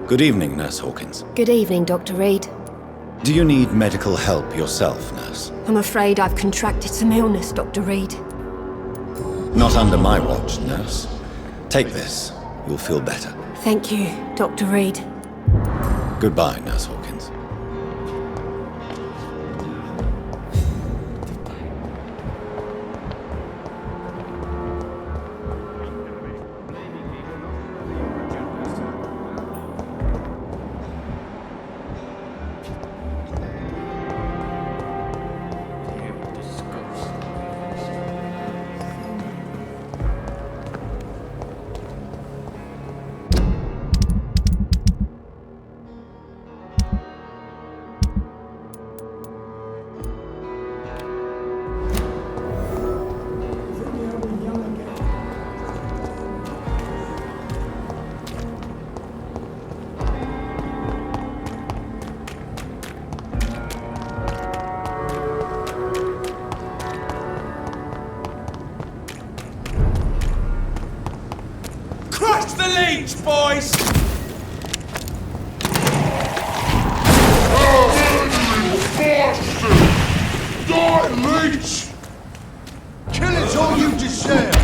Good evening, Nurse Hawkins. Good evening, Dr. Reed. Do you need medical help yourself, Nurse? I'm afraid I've contracted some illness, Dr. Reed. Not under my watch, Nurse. Take this. You'll feel better. Thank you, Dr. Reed. Goodbye, Nurse Hawkins. Crush the leech, boys! Die, leech! Killing's all you deserve!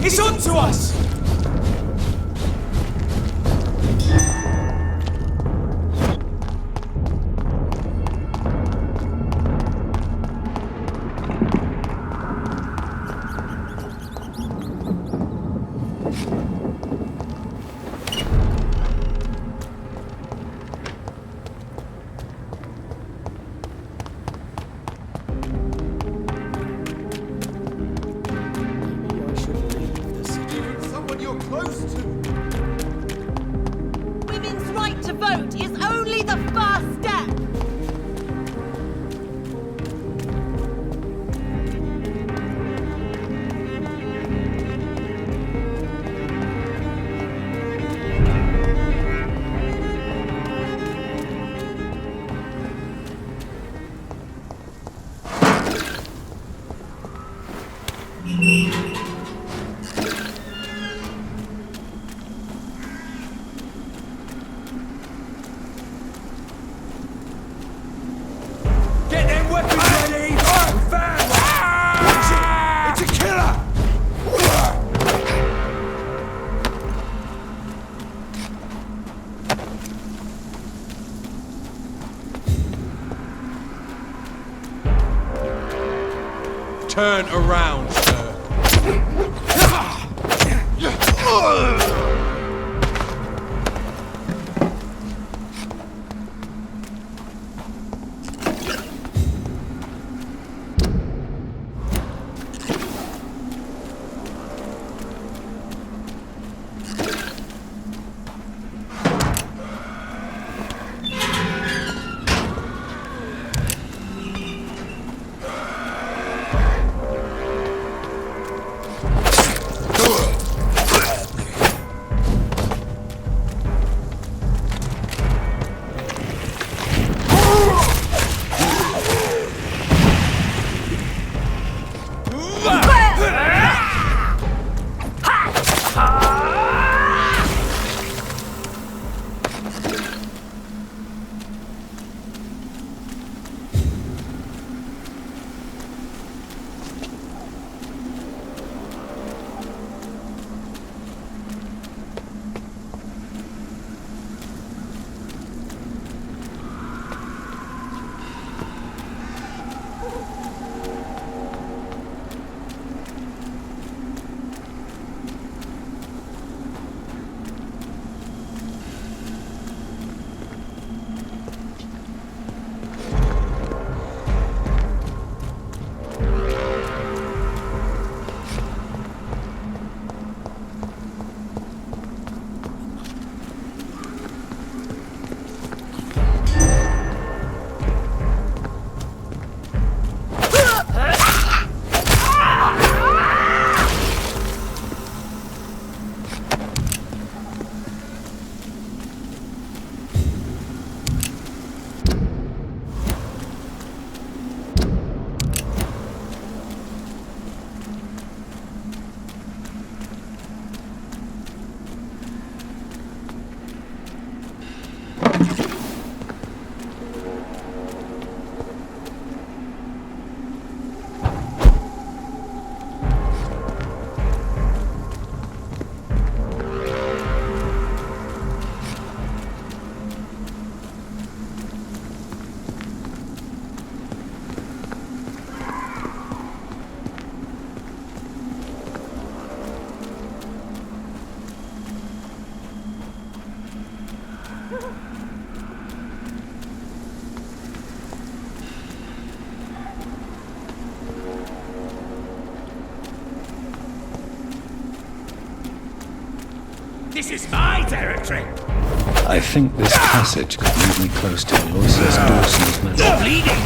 It's on to us! Women's right to vote is only the first step. Get them weapons ready! I'm found! Watch it! It's a killer! Turn around, sir. This is my territory! I think this passage could lead me close to Aloysius Dawson's manor. You're bleeding!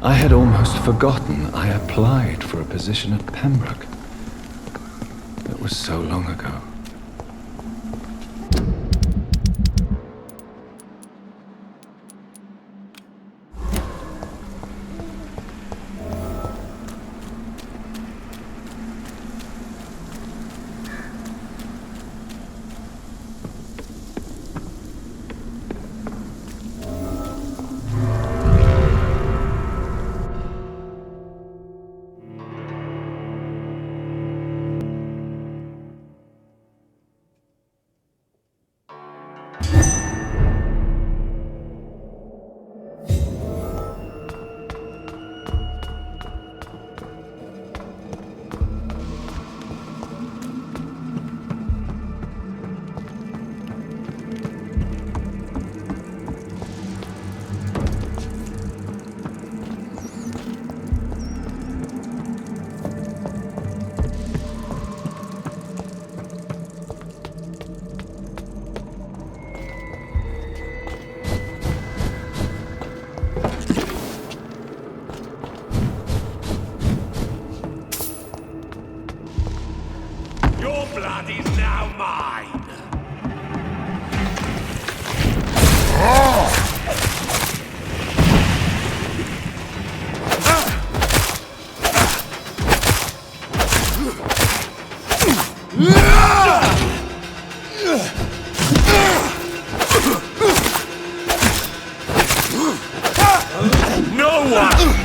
I had almost forgotten I applied for a position at Pembroke. It was so long ago. Your blood is now mine! No one!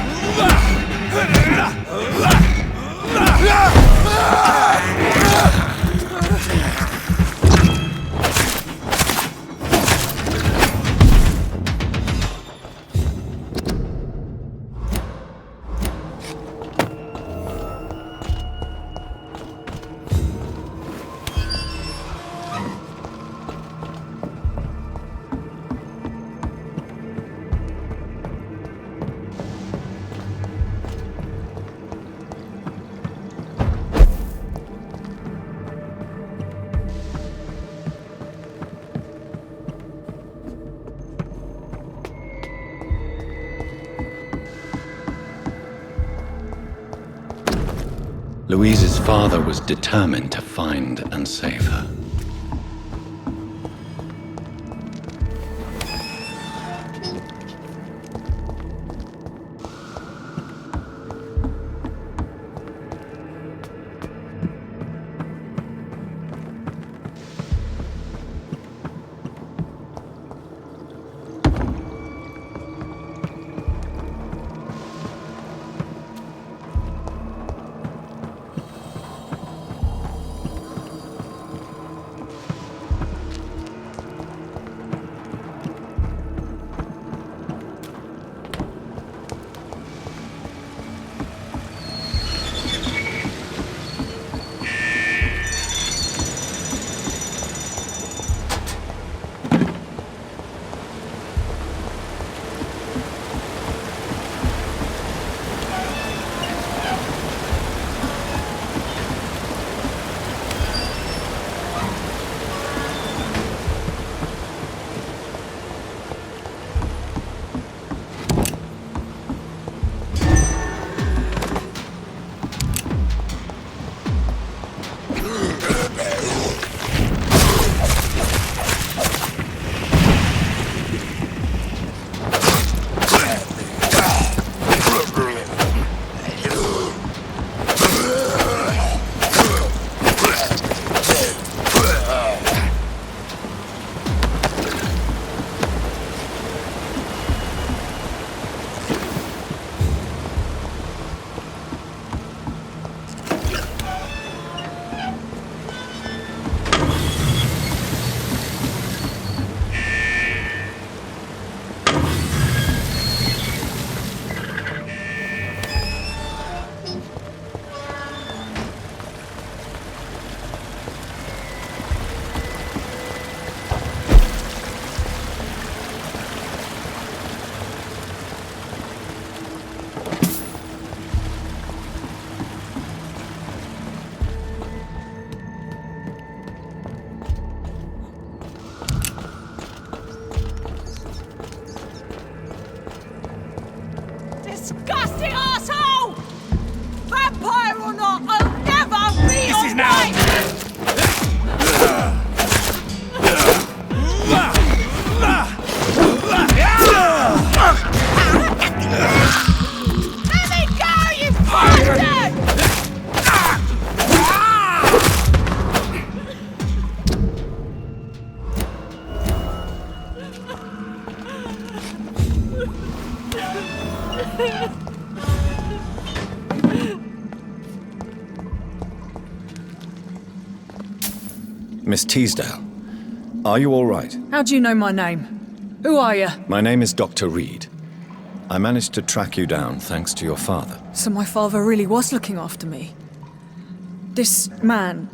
Louise's father was determined to find and save her. fucking asshole! Vampire or not, I'll never be This is now. Let me go, you bastard! Miss Teasdale, are you all right? How do you know my name? Who are you? My name is Dr. Reed. I managed to track you down thanks to your father. So my father really was looking after me. This man,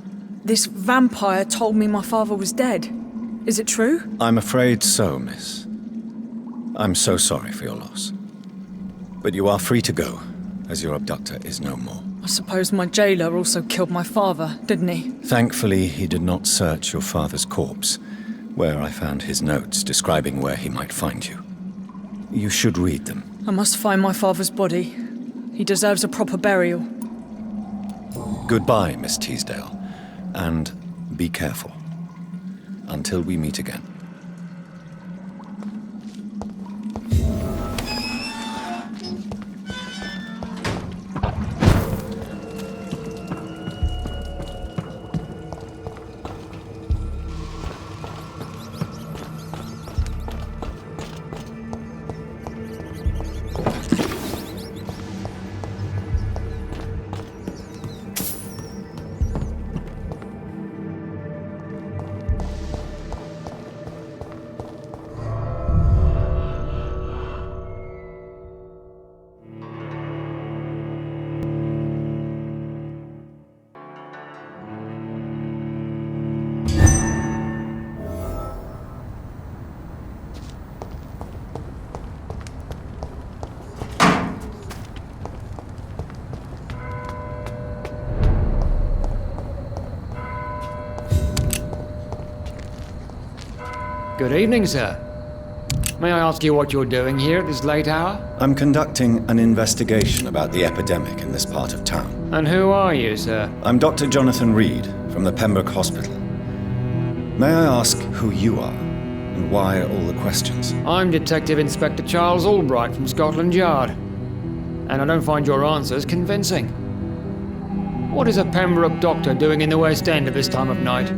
this vampire told me my father was dead. Is it true? I'm afraid so, miss. I'm so sorry for your loss. But you are free to go, as your abductor is no more. I suppose my jailer also killed my father, didn't he? Thankfully, he did not search your father's corpse, where I found his notes describing where he might find you. You should read them. I must find my father's body. He deserves a proper burial. Goodbye, Miss Teasdale, and be careful. Until we meet again. Good evening, sir. May I ask you what you're doing here at this late hour? I'm conducting an investigation about the epidemic in this part of town. And who are you, sir? I'm Dr. Jonathan Reed from the Pembroke Hospital. May I ask who you are and why all the questions? I'm Detective Inspector Charles Albright from Scotland Yard. And I don't find your answers convincing. What is a Pembroke doctor doing in the West End at this time of night?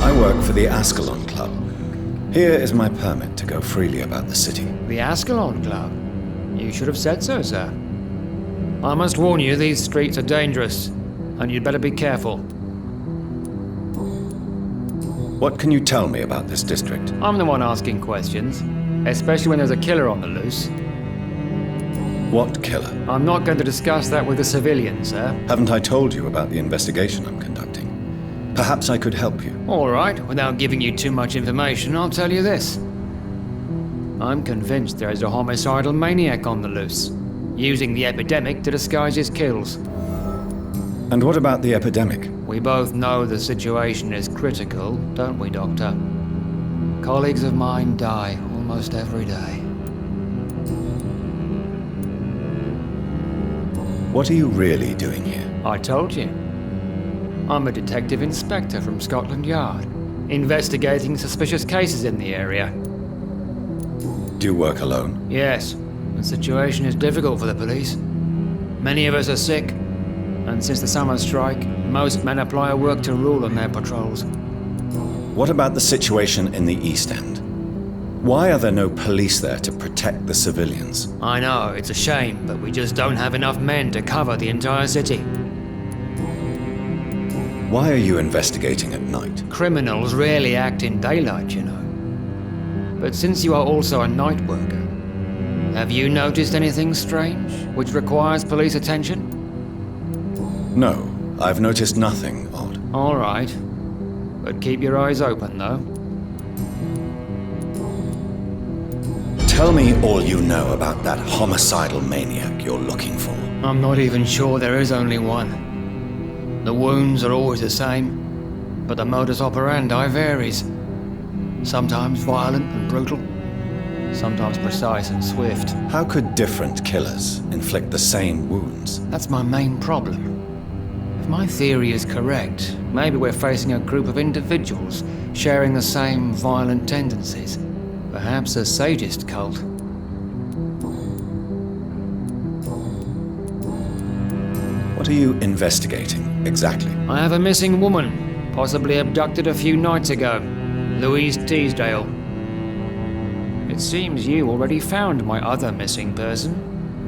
I work for the Ascalon Club. Here is my permit to go freely about the city. The Ascalon Club? You should have said so, sir. I must warn you, these streets are dangerous, and you'd better be careful. What can you tell me about this district? I'm the one asking questions, especially when there's a killer on the loose. What killer? I'm not going to discuss that with the civilians, sir. Haven't I told you about the investigation I'm conducting? Perhaps I could help you. All right, without giving you too much information, I'll tell you this. I'm convinced there is a homicidal maniac on the loose, using the epidemic to disguise his kills. And what about the epidemic? We both know the situation is critical, don't we, Doctor? Colleagues of mine die almost every day. What are you really doing here? I told you. I'm a detective inspector from Scotland Yard, investigating suspicious cases in the area. Do you work alone? Yes, the situation is difficult for the police. Many of us are sick, and since the summer strike, most men apply a work to rule on their patrols. What about the situation in the East End? Why are there no police there to protect the civilians? I know, it's a shame, but we just don't have enough men to cover the entire city. Why are you investigating at night? Criminals rarely act in daylight, you know. But since you are also a night worker, have you noticed anything strange which requires police attention? No, I've noticed nothing odd. All right. But keep your eyes open, though. Tell me all you know about that homicidal maniac you're looking for. I'm not even sure there is only one. The wounds are always the same, but the modus operandi varies. Sometimes violent and brutal, sometimes precise and swift. How could different killers inflict the same wounds? That's my main problem. If my theory is correct, maybe we're facing a group of individuals sharing the same violent tendencies. Perhaps a sadist cult. What are you investigating, exactly? I have a missing woman, possibly abducted a few nights ago. Louise Teasdale. It seems you already found my other missing person,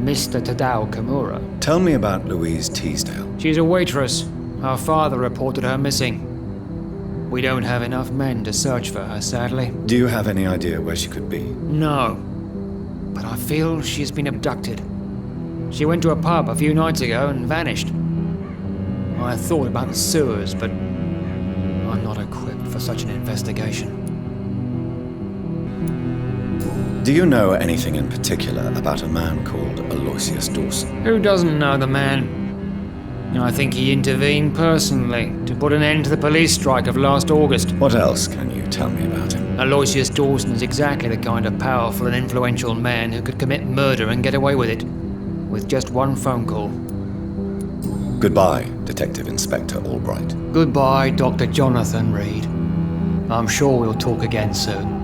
Mr. Tadao Kimura. Tell me about Louise Teasdale. She's a waitress. Her father reported her missing. We don't have enough men to search for her, sadly. Do you have any idea where she could be? No. But I feel she's been abducted. She went to a pub a few nights ago and vanished. I thought about the sewers, but I'm not equipped for such an investigation. Do you know anything in particular about a man called Aloysius Dawson? Who doesn't know the man? I think he intervened personally to put an end to the police strike of last August. What else can you tell me about him? Aloysius Dawson is exactly the kind of powerful and influential man who could commit murder and get away with it. With just one phone call. Goodbye, Detective Inspector Albright. Goodbye, Dr. Jonathan Reed. I'm sure we'll talk again soon.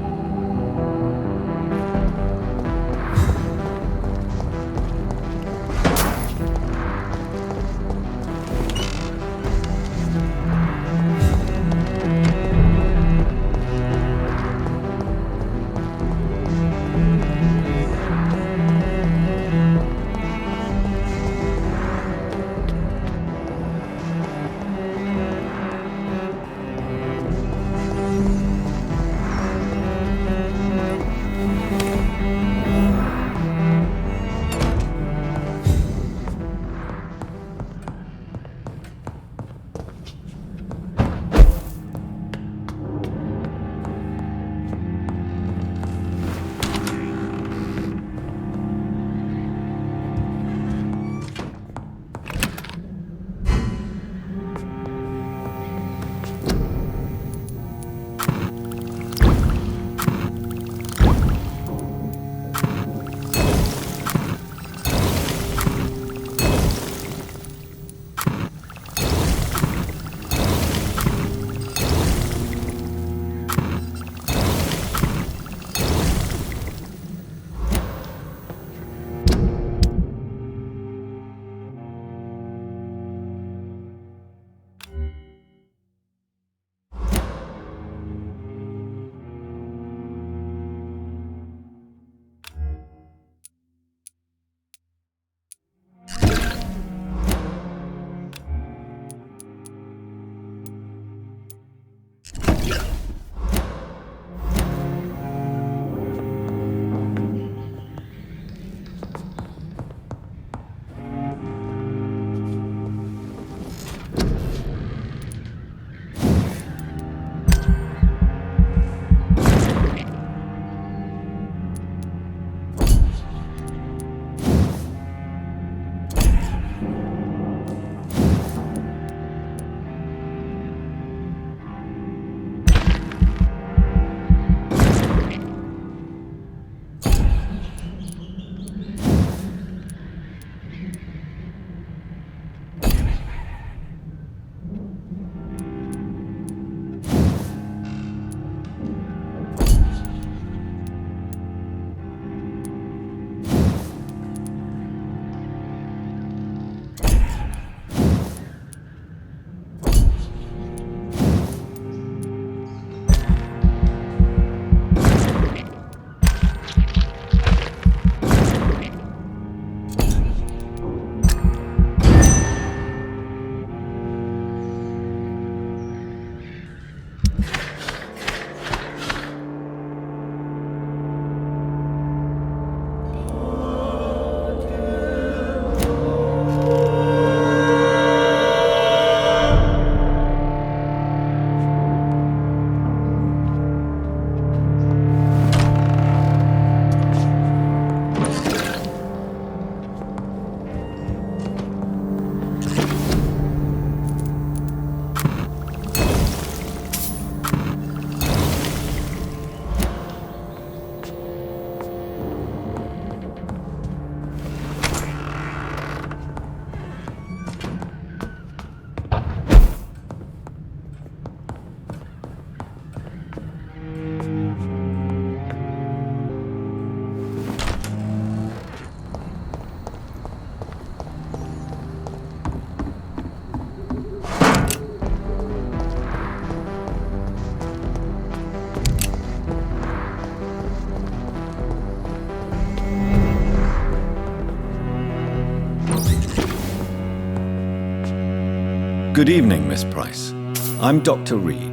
Good evening, Miss Price. I'm Dr. Reed.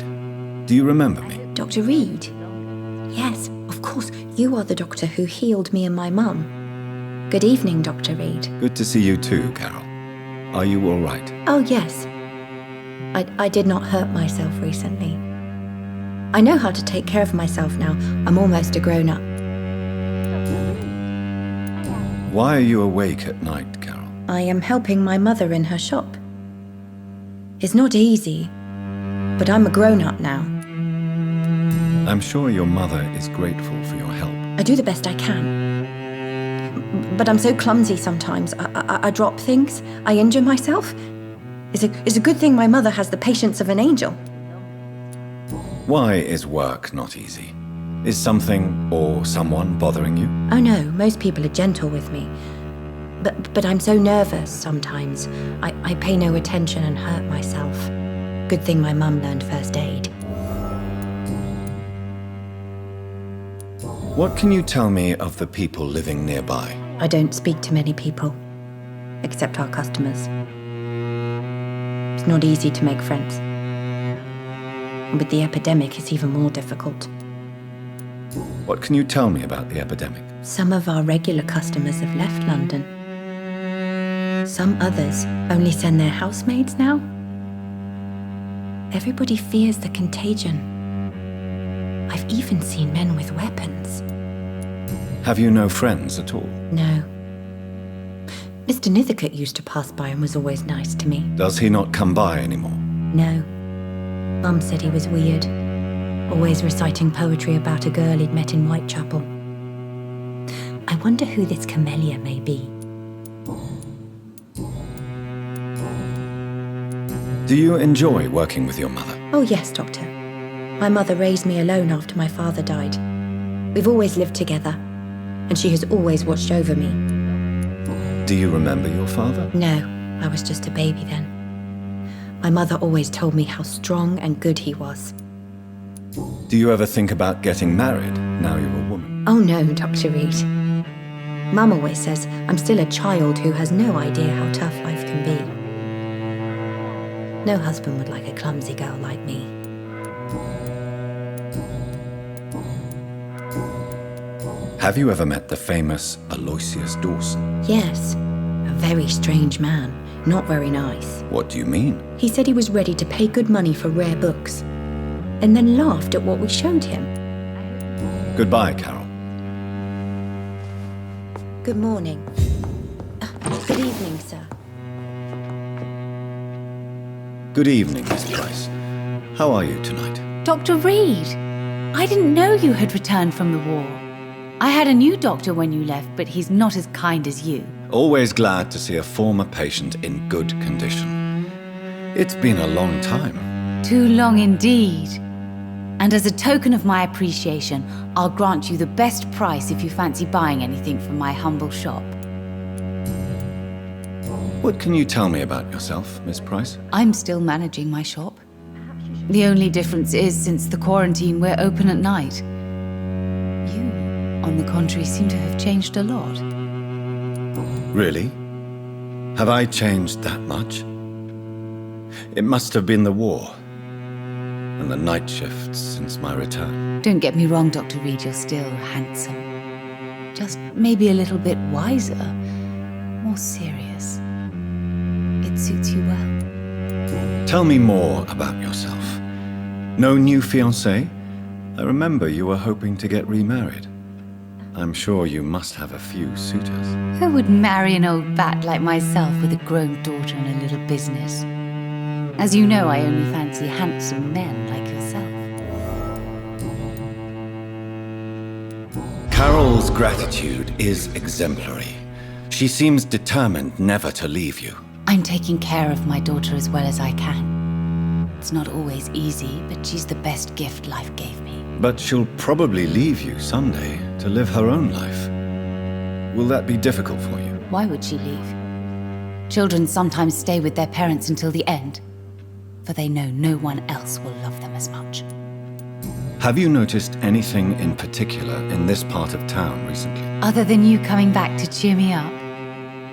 Do you remember me? Dr. Reed? Yes, of course. You are the doctor who healed me and my mum. Good evening, Dr. Reed. Good to see you too, Carol. Are you all right? Oh, yes. I did not hurt myself recently. I know how to take care of myself now. I'm almost a grown-up. Why are you awake at night, Carol? I am helping my mother in her shop. It's not easy, but I'm a grown-up now. I'm sure your mother is grateful for your help. I do the best I can. But I'm so clumsy sometimes. I drop things. I injure myself. It's a good thing my mother has the patience of an angel. Why is work not easy? Is something or someone bothering you? Oh no, most people are gentle with me. But I'm so nervous sometimes. I pay no attention and hurt myself. Good thing my mum learned first aid. What can you tell me of the people living nearby? I don't speak to many people, except our customers. It's not easy to make friends. And with the epidemic, it's even more difficult. What can you tell me about the epidemic? Some of our regular customers have left London. Some others only send their housemaids now. Everybody fears the contagion. I've even seen men with weapons. Have you no friends at all? No. Mr. Nithercote used to pass by and was always nice to me. Does he not come by anymore? No. Mum said he was weird. Always reciting poetry about a girl he'd met in Whitechapel. I wonder who this camellia may be. Do you enjoy working with your mother? Oh yes, Doctor. My mother raised me alone after my father died. We've always lived together, and she has always watched over me. Do you remember your father? No, I was just a baby then. My mother always told me how strong and good he was. Do you ever think about getting married now you're a woman? Oh no, Dr. Reed. Mum always says I'm still a child who has no idea how tough life can be. No husband would like a clumsy girl like me. Have you ever met the famous Aloysius Dawson? Yes, a very strange man, not very nice. What do you mean? He said he was ready to pay good money for rare books, and then laughed at what we showed him. Goodbye, Carol. Good morning. Good evening, sir. Good evening, Miss Price. How are you tonight? Dr. Reed, I didn't know you had returned from the war. I had a new doctor when you left, but he's not as kind as you. Always glad to see a former patient in good condition. It's been a long time. Too long indeed. And as a token of my appreciation, I'll grant you the best price if you fancy buying anything from my humble shop. What can you tell me about yourself, Miss Price? I'm still managing my shop. The only difference is, since the quarantine, we're open at night. You, on the contrary, seem to have changed a lot. Really? Have I changed that much? It must have been the war and the night shifts since my return. Don't get me wrong, Dr. Reed, you're still handsome. Just maybe a little bit wiser, more serious. It suits you well. Tell me more about yourself. No new fiancé? I remember you were hoping to get remarried. I'm sure you must have a few suitors. Who would marry an old bat like myself with a grown daughter and a little business? As you know, I only fancy handsome men like yourself. Carol's gratitude is exemplary. She seems determined never to leave you. I'm taking care of my daughter as well as I can. It's not always easy, but she's the best gift life gave me. But she'll probably leave you someday to live her own life. Will that be difficult for you? Why would she leave? Children sometimes stay with their parents until the end, for they know no one else will love them as much. Have you noticed anything in particular in this part of town recently? Other than you coming back to cheer me up?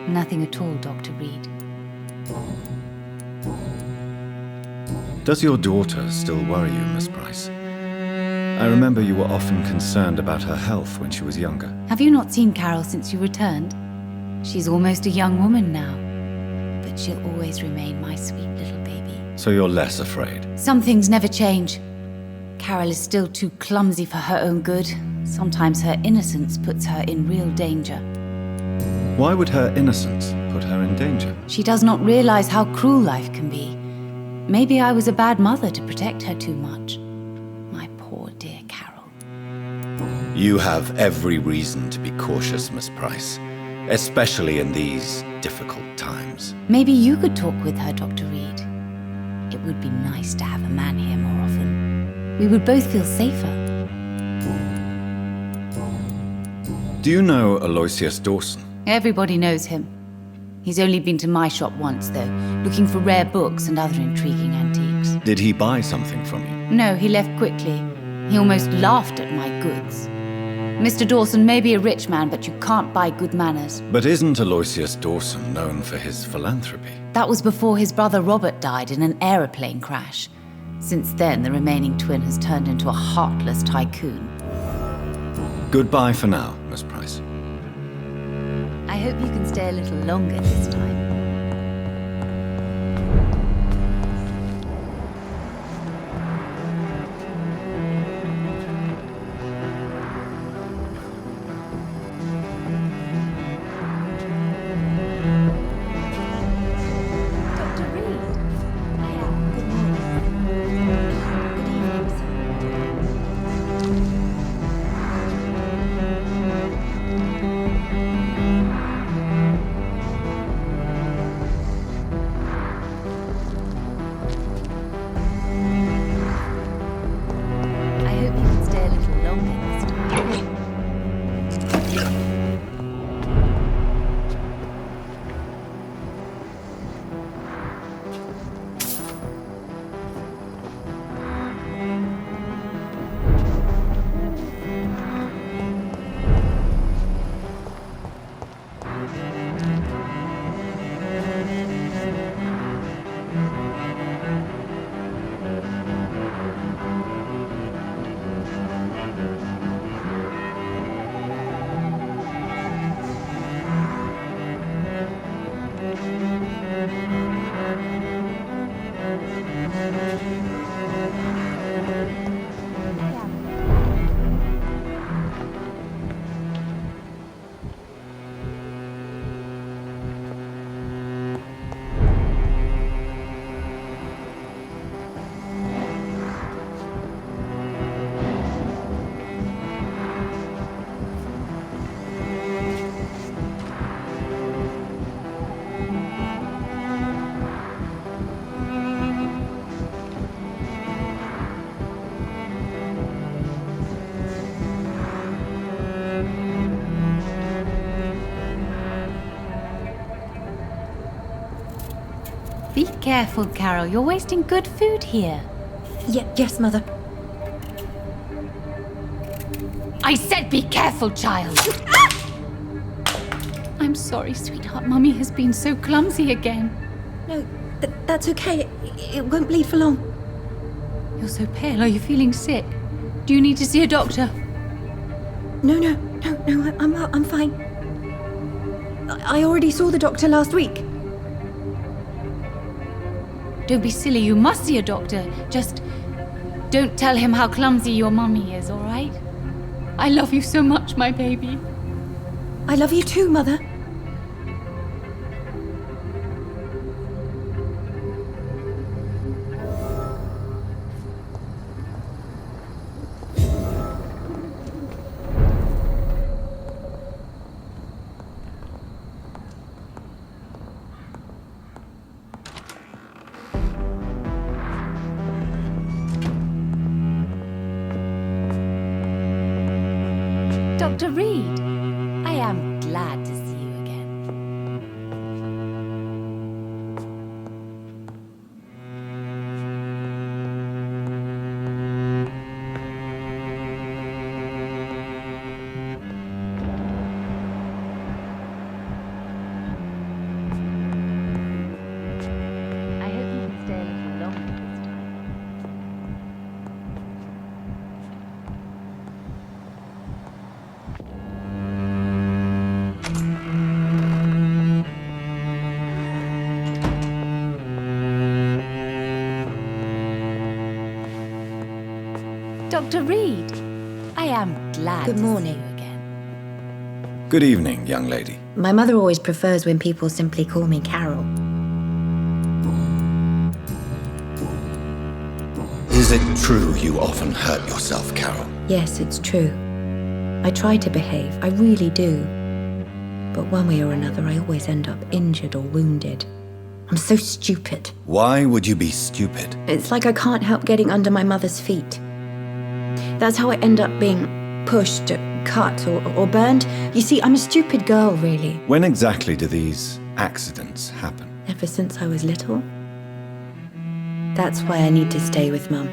Nothing at all, Dr. Reed. Does your daughter still worry you, Miss Price? I remember you were often concerned about her health when she was younger. Have you not seen Carol since you returned? She's almost a young woman now, but she'll always remain my sweet little baby. So you're less afraid? Some things never change. Carol is still too clumsy for her own good. Sometimes her innocence puts her in real danger. Why would her innocence put her in danger? She does not realize how cruel life can be. Maybe I was a bad mother to protect her too much. My poor dear Carol. You have every reason to be cautious, Miss Price, especially in these difficult times. Maybe you could talk with her, Dr. Reed. It would be nice to have a man here more often. We would both feel safer. Do you know Aloysius Dawson? Everybody knows him. He's only been to my shop once, though, looking for rare books and other intriguing antiques. Did he buy something from you? No, he left quickly. He almost laughed at my goods. Mr. Dawson may be a rich man, but you can't buy good manners. But isn't Aloysius Dawson known for his philanthropy? That was before his brother Robert died in an aeroplane crash. Since then, the remaining twin has turned into a heartless tycoon. Goodbye for now, Miss Price. I hope you can stay a little longer this time. Dr. Reed? Yeah, good morning. Good evening, sir. I hope you can stay a little longer this time. Be careful, Carol. You're wasting good food here. Yes, Mother. I said be careful, child. I'm sorry, sweetheart. Mummy has been so clumsy again. No, that's okay. It won't bleed for long. You're so pale. Are you feeling sick? Do you need to see a doctor? No, I'm fine. I already saw the doctor last week. Don't be silly. You must see a doctor. Just don't tell him how clumsy your mummy is, all right? I love you so much, my baby. I love you too, Mother. Dr. Reed, I am glad to see you again. I hope you can stay a little longer this time. Dr. Reed. I am glad Good to morning. see you again. Good evening, young lady. My mother always prefers when people simply call me Carol. Is it true you often hurt yourself, Carol? Yes, it's true. I try to behave, I really do. But one way or another, I always end up injured or wounded. I'm so stupid. Why would you be stupid? It's like I can't help getting under my mother's feet. That's how I end up being pushed, cut, or burned. You see, I'm a stupid girl, really. When exactly do these accidents happen? Ever since I was little. That's why I need to stay with Mum.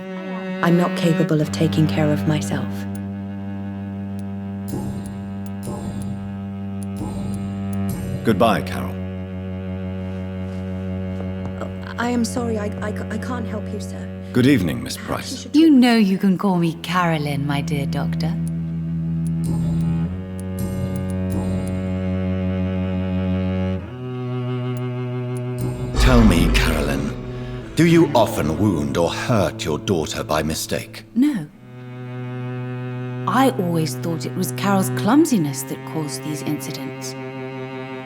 I'm not capable of taking care of myself. Goodbye, Carol. I am sorry, I can't help you, sir. Good evening, Miss Price. You know you can call me Carolyn, my dear doctor. Tell me, Carolyn, do you often wound or hurt your daughter by mistake? No. I always thought it was Carol's clumsiness that caused these incidents.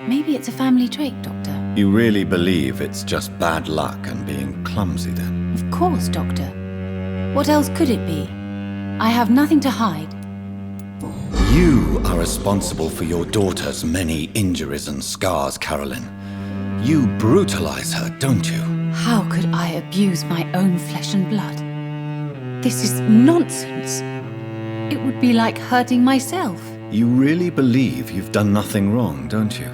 Maybe it's a family trait, Doctor. You really believe it's just bad luck and being clumsy, then? Of course, Doctor. What else could it be? I have nothing to hide. You are responsible for your daughter's many injuries and scars, Carolyn. You brutalize her, don't you? How could I abuse my own flesh and blood? This is nonsense. It would be like hurting myself. You really believe you've done nothing wrong, don't you?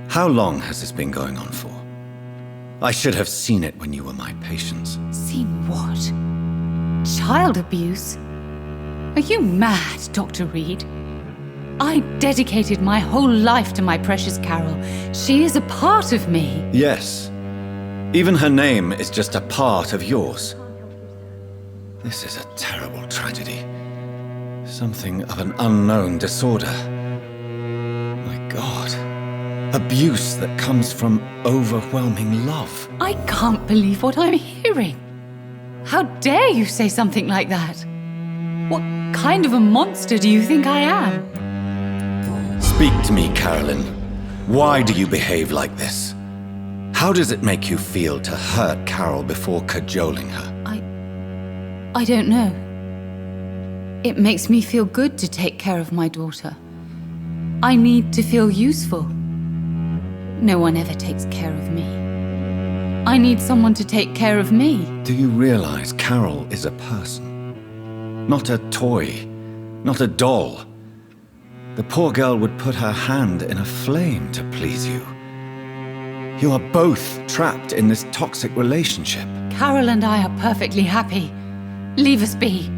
How long has this been going on for? I should have seen it when you were my patients. Seen what? Child abuse? Are you mad, Dr. Reed? I dedicated my whole life to my precious Carol. She is a part of me. Yes. Even her name is just a part of yours. This is a terrible tragedy. Something of an unknown disorder. My God. Abuse that comes from overwhelming love. I can't believe what I'm hearing. How dare you say something like that? What kind of a monster do you think I am? Speak to me, Carolyn. Why do you behave like this? How does it make you feel to hurt Carol before cajoling her? I don't know. It makes me feel good to take care of my daughter. I need to feel useful. No one ever takes care of me. I need someone to take care of me. Do you realize Carol is a person? Not a toy, not a doll. The poor girl would put her hand in a flame to please you. You are both trapped in this toxic relationship. Carol and I are perfectly happy. Leave us be.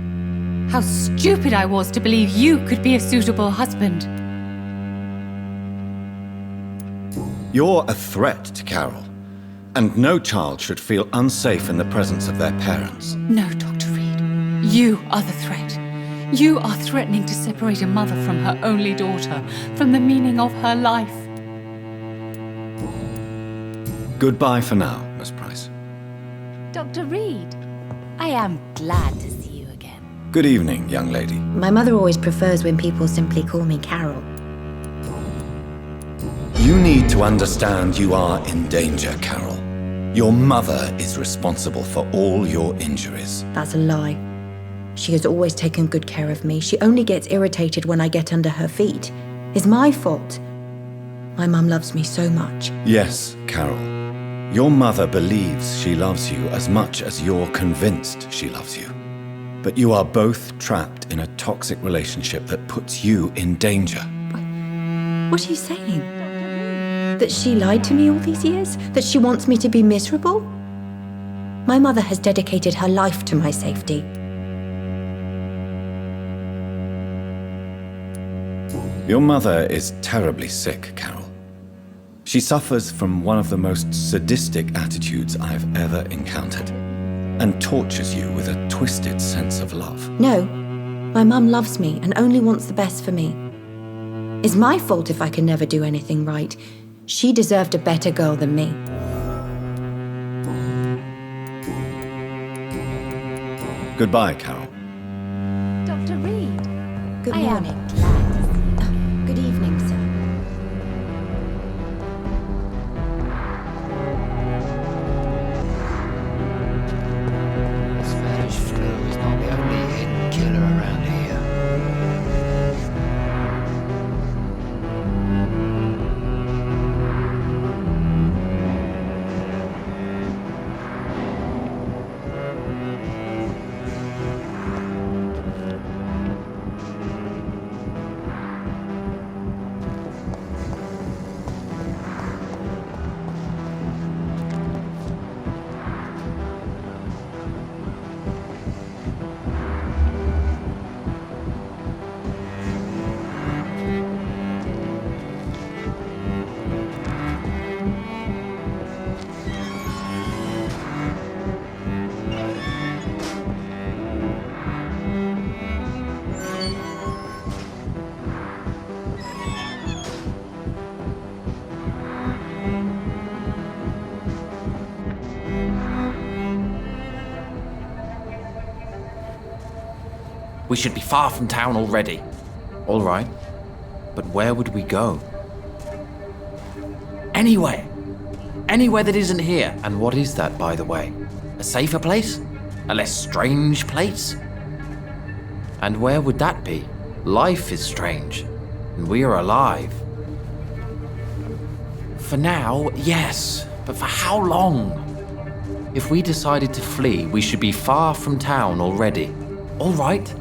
How stupid I was to believe you could be a suitable husband. You're a threat to Carol, and no child should feel unsafe in the presence of their parents. No, Dr. Reed. You are the threat. You are threatening to separate a mother from her only daughter, from the meaning of her life. Goodbye for now, Miss Price. Dr. Reed, I am glad to see you again. Good evening, young lady. My mother always prefers when people simply call me Carol. You need to understand you are in danger, Carol. Your mother is responsible for all your injuries. That's a lie. She has always taken good care of me. She only gets irritated when I get under her feet. It's my fault. My mum loves me so much. Yes, Carol. Your mother believes she loves you as much as you're convinced she loves you. But you are both trapped in a toxic relationship that puts you in danger. What are you saying? That she lied to me all these years? That she wants me to be miserable? My mother has dedicated her life to my safety. Your mother is terribly sick, Carol. She suffers from one of the most sadistic attitudes I've ever encountered, and tortures you with a twisted sense of love. No, my mum loves me and only wants the best for me. It's my fault if I can never do anything right. She deserved a better girl than me. Goodbye, Carol. Good morning. Good evening, sir. Spanish flu is not the only hidden killer around here. We should be far from town already. All right. But where would we go? Anywhere. Anywhere that isn't here. And what is that, by the way? A safer place? A less strange place? And where would that be? Life is strange. And we are alive. For now, yes. But for how long? If we decided to flee, we should be far from town already. All right.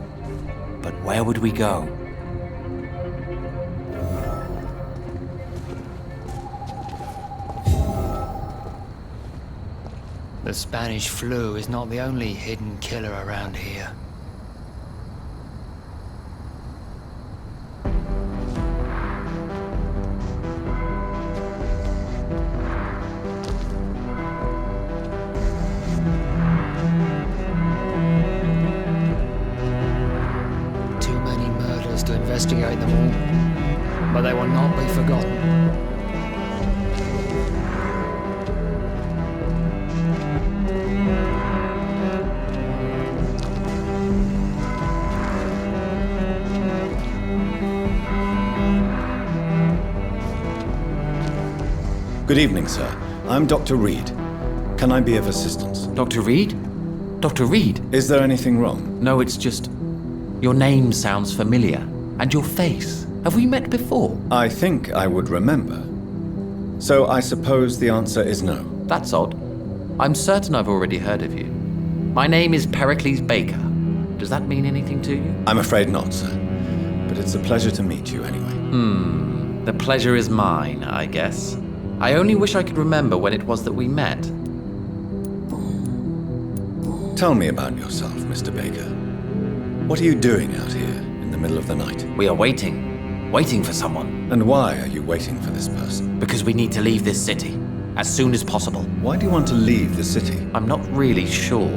But where would we go? The Spanish flu is not the only hidden killer around here. To investigate them all, but they will not be forgotten. Good evening, sir. I'm Dr. Reed. Can I be of assistance? Dr. Reed? Dr. Reed? Is there anything wrong? No, it's just... your name sounds familiar. And your face. Have we met before? I think I would remember. So I suppose the answer is no. That's odd. I'm certain I've already heard of you. My name is Pericles Baker. Does that mean anything to you? I'm afraid not, sir. But it's a pleasure to meet you anyway. The pleasure is mine, I guess. I only wish I could remember when it was that we met. Tell me about yourself, Mr. Baker. What are you doing out here in the middle of the night? We are waiting. Waiting for someone. And why are you waiting for this person? Because we need to leave this city. As soon as possible. Why do you want to leave the city? I'm not really sure.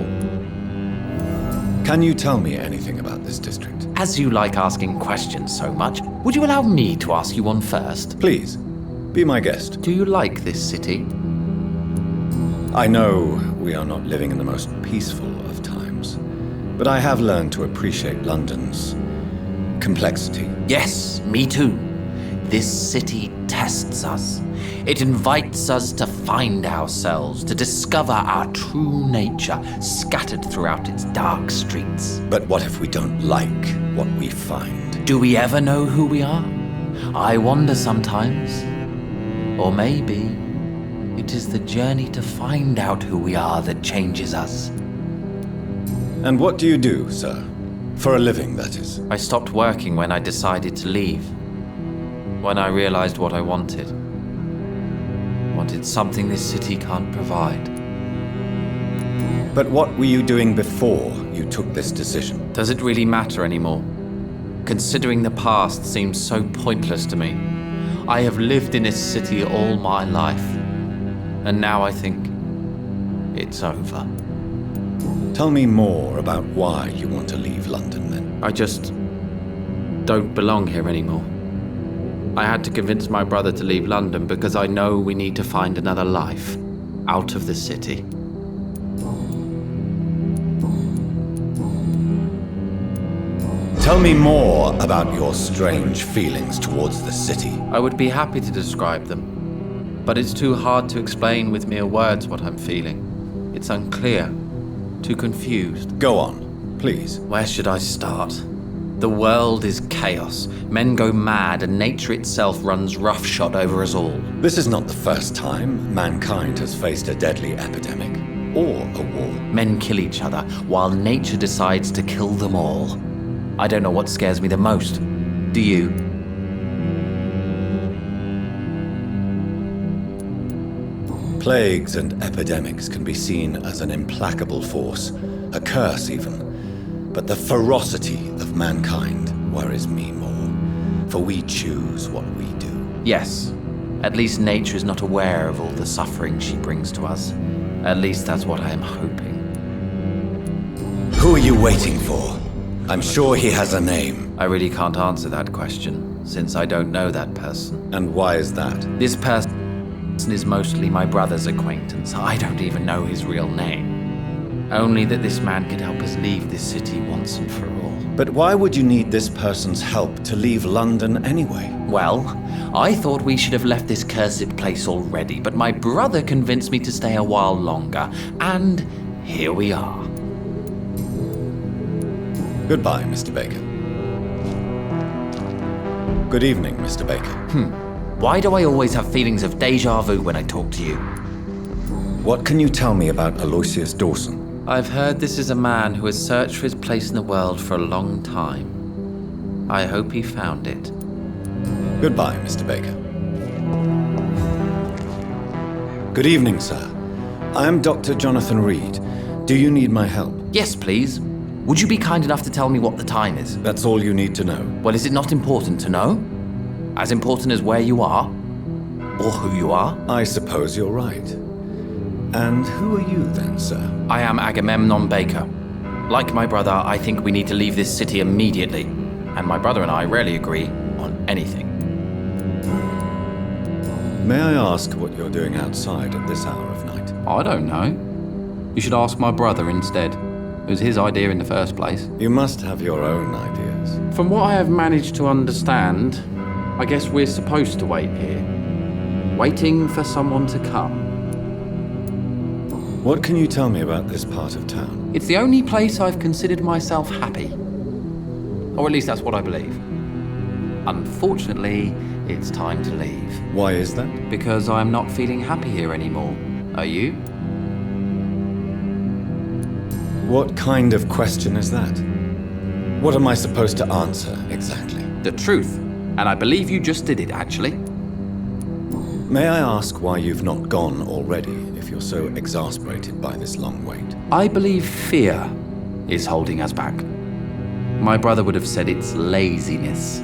Can you tell me anything about this district? As you like asking questions so much, would you allow me to ask you one first? Please, be my guest. Do you like this city? I know we are not living in the most peaceful of times, but I have learned to appreciate London's complexity. Yes, me too. This city tests us. It invites us to find ourselves, to discover our true nature scattered throughout its dark streets. But what if we don't like what we find? Do we ever know who we are? I wonder sometimes. Or maybe it is the journey to find out who we are that changes us. And what do you do, sir? For a living, that is. I stopped working when I decided to leave. When I realized what I wanted. Wanted something this city can't provide. But what were you doing before you took this decision? Does it really matter anymore? Considering the past seems so pointless to me. I have lived in this city all my life. And now I think it's over. Tell me more about why you want to leave London, then. I just don't belong here anymore. I had to convince my brother to leave London because I know we need to find another life out of the city. Tell me more about your strange feelings towards the city. I would be happy to describe them, but it's too hard to explain with mere words what I'm feeling. It's unclear, too confused. Go on, please. Where should I start? The world is chaos. Men go mad, and nature itself runs roughshod over us all. This is not the first time mankind has faced a deadly epidemic, or a war. Men kill each other, while nature decides to kill them all. I don't know what scares me the most. Do you? Plagues and epidemics can be seen as an implacable force, a curse even. But the ferocity of mankind worries me more, for we choose what we do. Yes. At least nature is not aware of all the suffering she brings to us. At least that's what I am hoping. Who are you waiting for? I'm sure he has a name. I really can't answer that question, since I don't know that person. And why is that? This person is mostly my brother's acquaintance. I don't even know his real name. Only that this man could help us leave this city once and for all. But why would you need this person's help to leave London anyway? Well, I thought we should have left this cursed place already, but my brother convinced me to stay a while longer, and here we are. Goodbye, Mr. Baker. Good evening, Mr. Baker. Why do I always have feelings of déjà vu when I talk to you? What can you tell me about Aloysius Dawson? I've heard this is a man who has searched for his place in the world for a long time. I hope he found it. Goodbye, Mr. Baker. Good evening, sir. I am Dr. Jonathan Reed. Do you need my help? Yes, please. Would you be kind enough to tell me what the time is? That's all you need to know. Well, is it not important to know? As important as where you are? Or who you are? I suppose you're right. And who are you then, sir? I am Agamemnon Baker. Like my brother, I think we need to leave this city immediately. And my brother and I rarely agree on anything. May I ask what you're doing outside at this hour of night? I don't know. You should ask my brother instead. It was his idea in the first place. You must have your own ideas. From what I have managed to understand, I guess we're supposed to wait here. Waiting for someone to come. What can you tell me about this part of town? It's the only place I've considered myself happy. Or at least that's what I believe. Unfortunately, it's time to leave. Why is that? Because I'm not feeling happy here anymore. Are you? What kind of question is that? What am I supposed to answer, exactly? The truth. And I believe you just did it, actually. May I ask why you've not gone already, if you're so exasperated by this long wait? I believe fear is holding us back. My brother would have said it's laziness,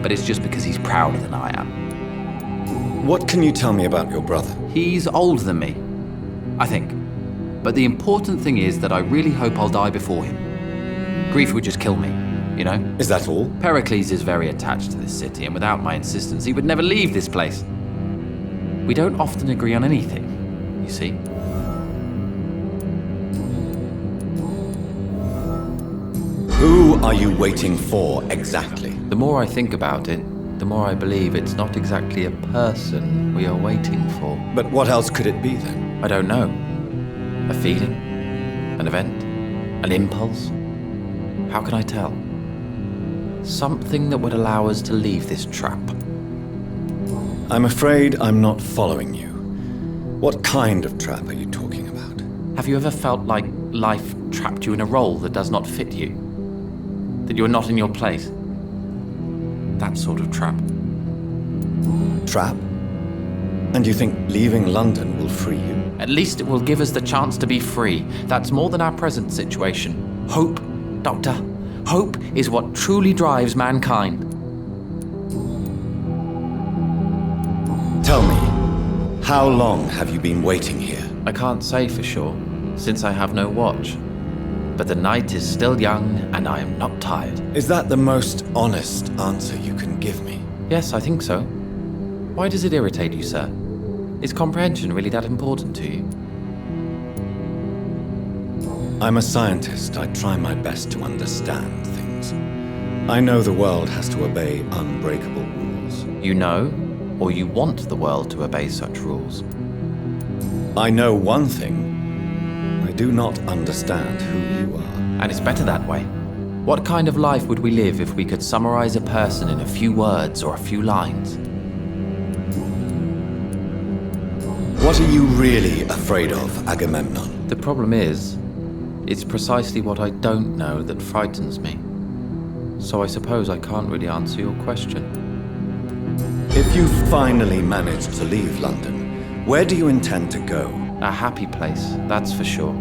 but it's just because he's prouder than I am. What can you tell me about your brother? He's older than me, I think. But the important thing is that I really hope I'll die before him. Grief would just kill me, you know? Is that all? Pericles is very attached to this city, and without my insistence, he would never leave this place. We don't often agree on anything, you see. Who are you waiting for, exactly? The more I think about it, the more I believe it's not exactly a person we are waiting for. But what else could it be, then? I don't know. A feeling? An event? An impulse? How can I tell? Something that would allow us to leave this trap. I'm afraid I'm not following you. What kind of trap are you talking about? Have you ever felt like life trapped you in a role that does not fit you? That you are not in your place? That sort of trap. Trap? And you think leaving London will free you? At least it will give us the chance to be free. That's more than our present situation. Hope, Doctor. Hope is what truly drives mankind. Tell me, how long have you been waiting here? I can't say for sure, since I have no watch. But the night is still young, and I am not tired. Is that the most honest answer you can give me? Yes, I think so. Why does it irritate you, sir? Is comprehension really that important to you? I'm a scientist. I try my best to understand things. I know the world has to obey unbreakable rules. You know, or you want the world to obey such rules. I know one thing. I do not understand who you are. And it's better that way. What kind of life would we live if we could summarize a person in a few words or a few lines? What are you really afraid of, Agamemnon? The problem is, it's precisely what I don't know that frightens me. So I suppose I can't really answer your question. If you finally manage to leave London, where do you intend to go? A happy place, that's for sure.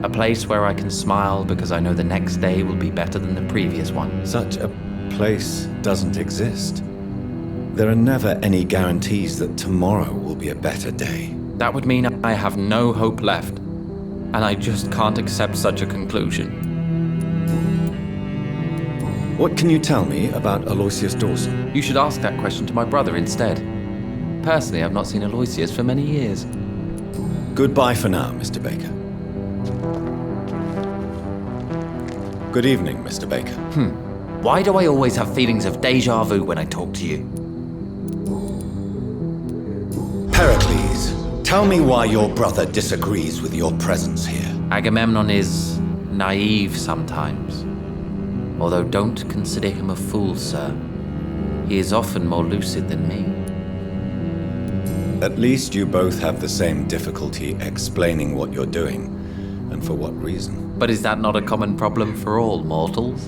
A place where I can smile because I know the next day will be better than the previous one. Such a place doesn't exist. There are never any guarantees that tomorrow will be a better day. That would mean I have no hope left, and I just can't accept such a conclusion. What can you tell me about Aloysius Dawson? You should ask that question to my brother instead. Personally, I've not seen Aloysius for many years. Goodbye for now, Mr. Baker. Good evening, Mr. Baker. Why do I always have feelings of déjà vu when I talk to you? Pericles, tell me why your brother disagrees with your presence here. Agamemnon is naive sometimes. Although don't consider him a fool, sir. He is often more lucid than me. At least you both have the same difficulty explaining what you're doing, and for what reason. But is that not a common problem for all mortals?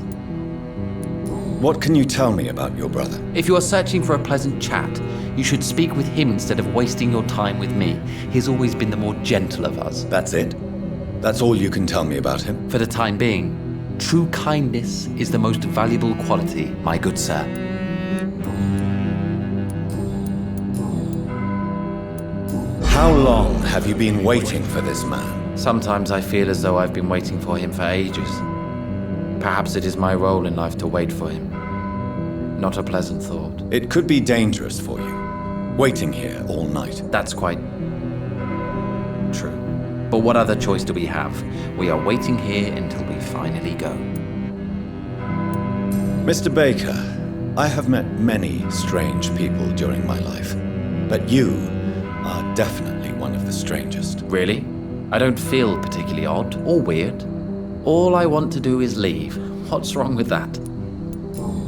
What can you tell me about your brother? If you are searching for a pleasant chat, you should speak with him instead of wasting your time with me. He's always been the more gentle of us. That's it? That's all you can tell me about him? For the time being, true kindness is the most valuable quality, my good sir. How long have you been waiting for this man? Sometimes I feel as though I've been waiting for him for ages. Perhaps it is my role in life to wait for him. Not a pleasant thought. It could be dangerous for you, waiting here all night. That's quite true. But what other choice do we have? We are waiting here until we finally go. Mr. Baker, I have met many strange people during my life, but you are definitely one of the strangest. Really? I don't feel particularly odd or weird. All I want to do is leave. What's wrong with that?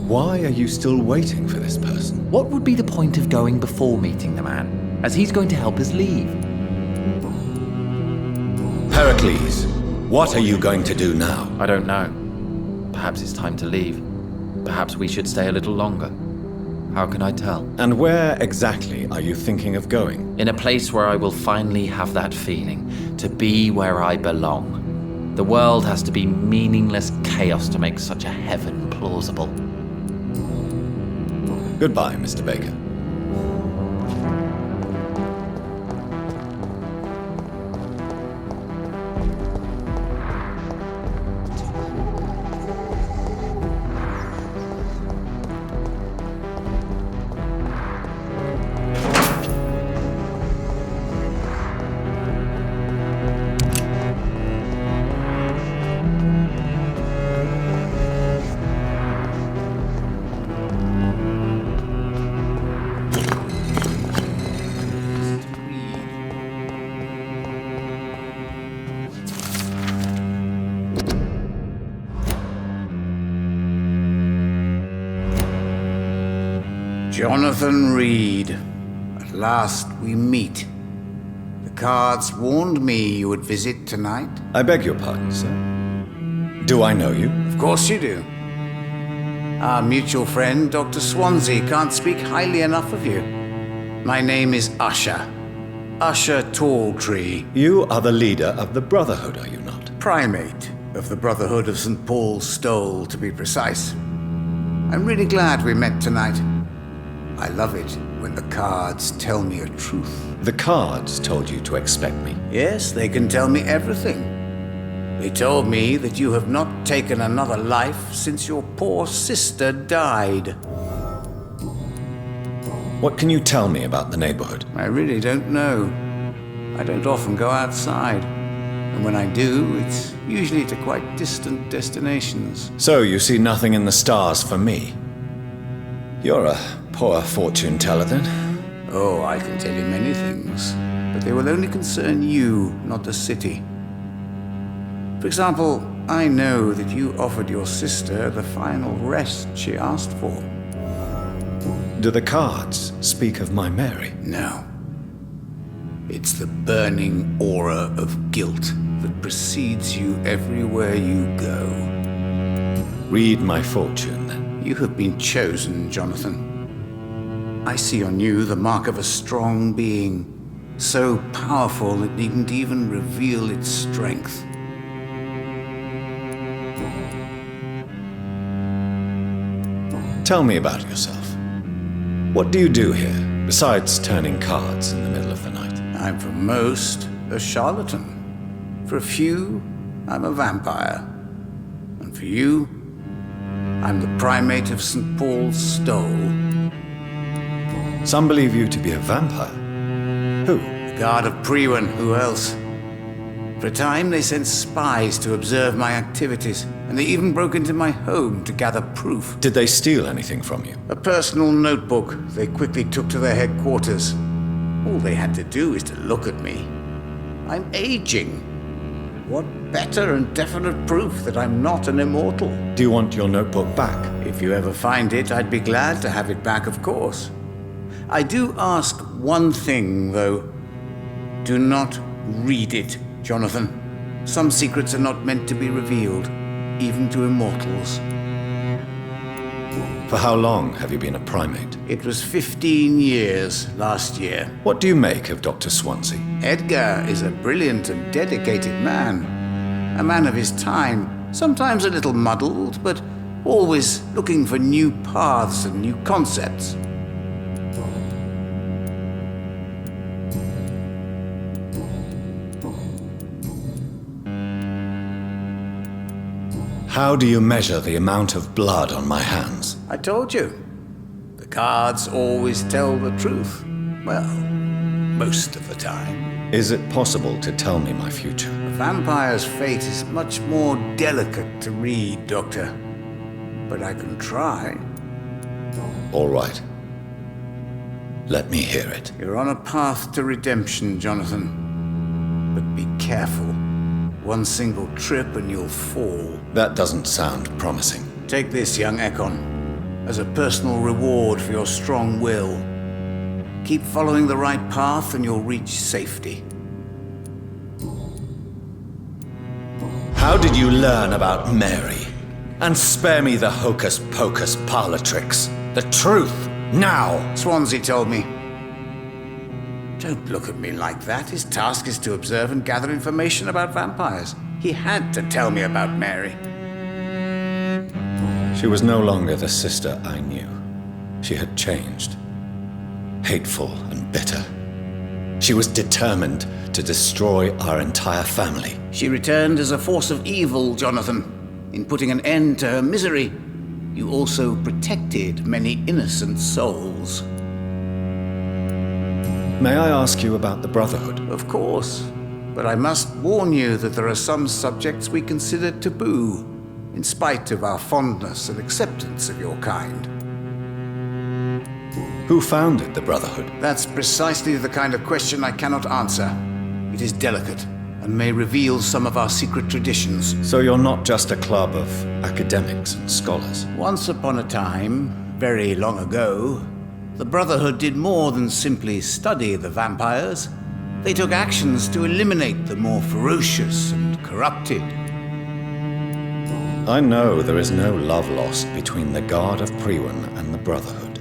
Why are you still waiting for this person? What would be the point of going before meeting the man, as he's going to help us leave? Pericles, what are you going to do now? I don't know. Perhaps it's time to leave. Perhaps we should stay a little longer. How can I tell? And where exactly are you thinking of going? In a place where I will finally have that feeling, to be where I belong. The world has to be meaningless chaos to make such a heaven plausible. Goodbye, Mr. Baker. Jonathan Reed. At last we meet. The cards warned me you would visit tonight. I beg your pardon, sir. Do I know you? Of course you do. Our mutual friend, Dr. Swansea, can't speak highly enough of you. My name is Usher. Usher Talltree. You are the leader of the Brotherhood, are you not? Primate of the Brotherhood of St. Paul's Stole, to be precise. I'm really glad we met tonight. I love it when the cards tell me a truth. The cards told you to expect me. Yes, they can tell me everything. They told me that you have not taken another life since your poor sister died. What can you tell me about the neighborhood? I really don't know. I don't often go outside. And when I do, it's usually to quite distant destinations. So you see nothing in the stars for me? You're a poor fortune teller then? Oh, I can tell you many things, but they will only concern you, not the city. For example, I know that you offered your sister the final rest she asked for. Do the cards speak of my Mary? No. It's the burning aura of guilt that precedes you everywhere you go. Read my fortune, then. You have been chosen, Jonathan. I see on you the mark of a strong being, so powerful it needn't even reveal its strength. Tell me about yourself. What do you do here, besides turning cards in the middle of the night? I'm for most a charlatan. For a few, I'm a vampire. And for you, I'm the primate of St. Paul's Stole. Some believe you to be a vampire. Who? The guard of Priwen, who else? For a time, they sent spies to observe my activities, and they even broke into my home to gather proof. Did they steal anything from you? A personal notebook they quickly took to their headquarters. All they had to do is to look at me. I'm aging. What better and definite proof that I'm not an immortal? Do you want your notebook back? If you ever find it, I'd be glad to have it back, of course. I do ask one thing, though. Do not read it, Jonathan. Some secrets are not meant to be revealed, even to immortals. For how long have you been a primate? It was 15 years last year. What do you make of Dr. Swansea? Edgar is a brilliant and dedicated man. A man of his time, sometimes a little muddled, but always looking for new paths and new concepts. How do you measure the amount of blood on my hands? I told you. The cards always tell the truth. Well, most of the time. Is it possible to tell me my future? A vampire's fate is much more delicate to read, Doctor. But I can try. All right. Let me hear it. You're on a path to redemption, Jonathan. But be careful. One single trip and you'll fall. That doesn't sound promising. Take this, young Ekon, as a personal reward for your strong will. Keep following the right path and you'll reach safety. How did you learn about Mary? And spare me the hocus-pocus parlor tricks. The truth, now! Swansea told me. Don't look at me like that. His task is to observe and gather information about vampires. He had to tell me about Mary. She was no longer the sister I knew. She had changed. Hateful and bitter. She was determined to destroy our entire family. She returned as a force of evil, Jonathan. In putting an end to her misery, you also protected many innocent souls. May I ask you about the Brotherhood? Of course. But I must warn you that there are some subjects we consider taboo, in spite of our fondness and acceptance of your kind. Who founded the Brotherhood? That's precisely the kind of question I cannot answer. It is delicate, and may reveal some of our secret traditions. So you're not just a club of academics and scholars? Once upon a time, very long ago, the Brotherhood did more than simply study the vampires. They took actions to eliminate the more ferocious and corrupted. I know there is no love lost between the Guard of Priwen and the Brotherhood.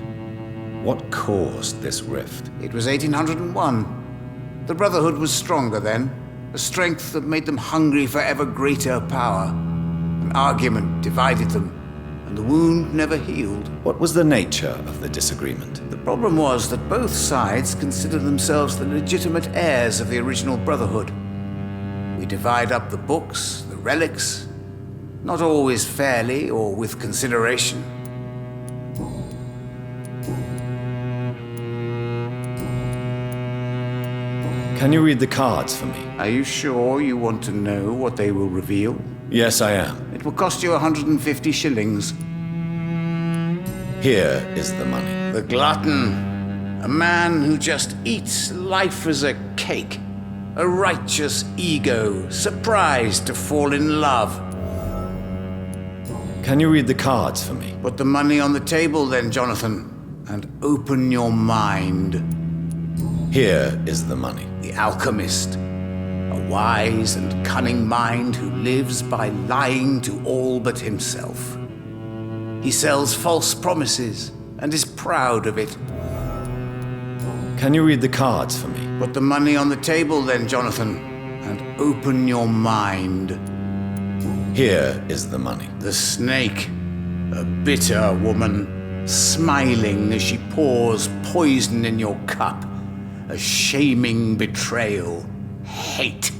What caused this rift? It was 1801. The Brotherhood was stronger then, a strength that made them hungry for ever greater power. An argument divided them, and the wound never healed. What was the nature of the disagreement? The problem was that both sides considered themselves the legitimate heirs of the original Brotherhood. We divide up the books, the relics, not always fairly or with consideration. Can you read the cards for me? Are you sure you want to know what they will reveal? Yes, I am. It will cost you 150 shillings. Here is the money. The glutton. A man who just eats life as a cake. A righteous ego, surprised to fall in love. Can you read the cards for me? Put the money on the table then, Jonathan, and open your mind. Here is the money. The alchemist. A wise and cunning mind who lives by lying to all but himself. He sells false promises and is proud of it. Can you read the cards for me? Put the money on the table then, Jonathan, and open your mind. Here is the money. The snake. A bitter woman, smiling as she pours poison in your cup. A shaming betrayal. Hate.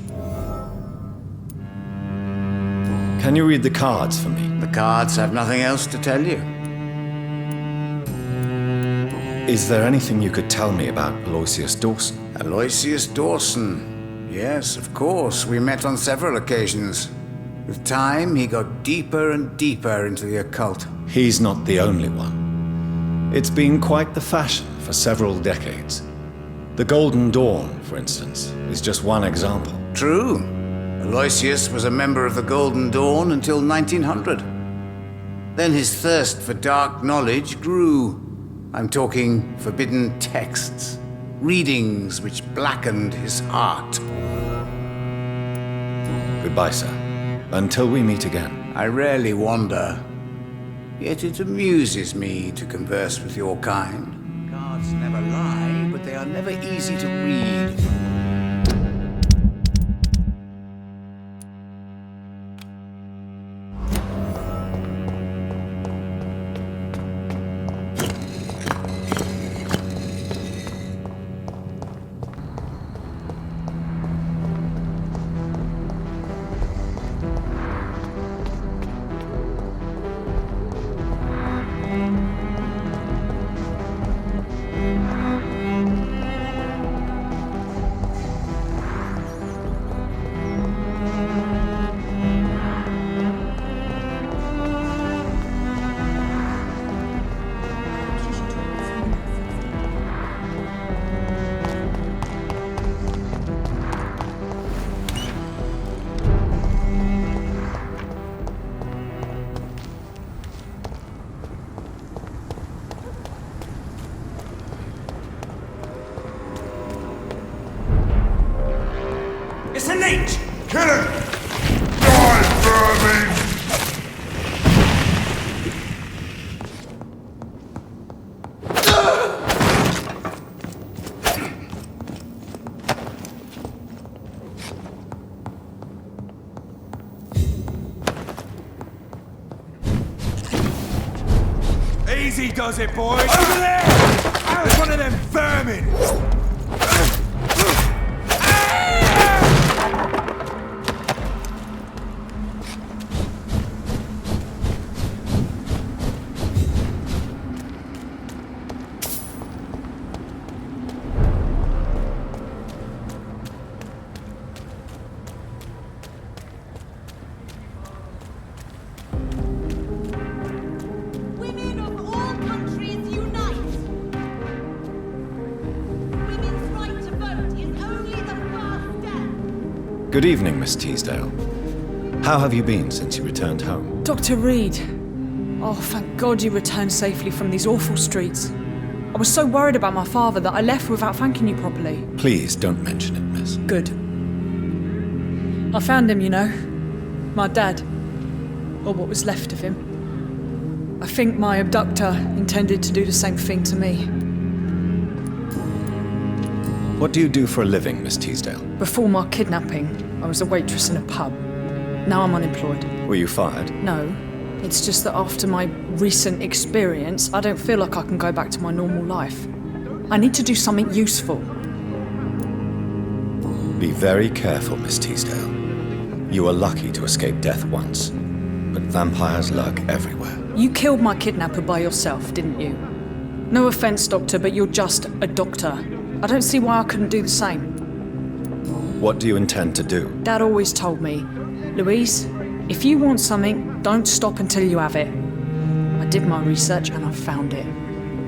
Can you read the cards for me? The cards have nothing else to tell you. Is there anything you could tell me about Aloysius Dawson? Aloysius Dawson. Yes, of course. We met on several occasions. With time, he got deeper and deeper into the occult. He's not the only one. It's been quite the fashion for several decades. The Golden Dawn, for instance, is just one example. True. Aloysius was a member of the Golden Dawn until 1900. Then his thirst for dark knowledge grew. I'm talking forbidden texts, readings which blackened his heart. Goodbye, sir. Until we meet again. I rarely wander, yet it amuses me to converse with your kind. Cards never lie, but they are never easy to read. It's a leech! Kill him! Die, vermin! Easy does it, boys! Over there! There's one of them vermin! Good evening, Miss Teasdale. How have you been since you returned home? Dr. Reed. Oh, thank God you returned safely from these awful streets. I was so worried about my father that I left without thanking you properly. Please don't mention it, miss. Good. I found him, you know. My dad. Or what was left of him. I think my abductor intended to do the same thing to me. What do you do for a living, Miss Teasdale? Before my kidnapping, I was a waitress in a pub. Now I'm unemployed. Were you fired? No. It's just that after my recent experience, I don't feel like I can go back to my normal life. I need to do something useful. Be very careful, Miss Teasdale. You were lucky to escape death once, but vampires lurk everywhere. You killed my kidnapper by yourself, didn't you? No offense, Doctor, but you're just a doctor. I don't see why I couldn't do the same. What do you intend to do? Dad always told me, Louise, if you want something, don't stop until you have it. I did my research and I found it.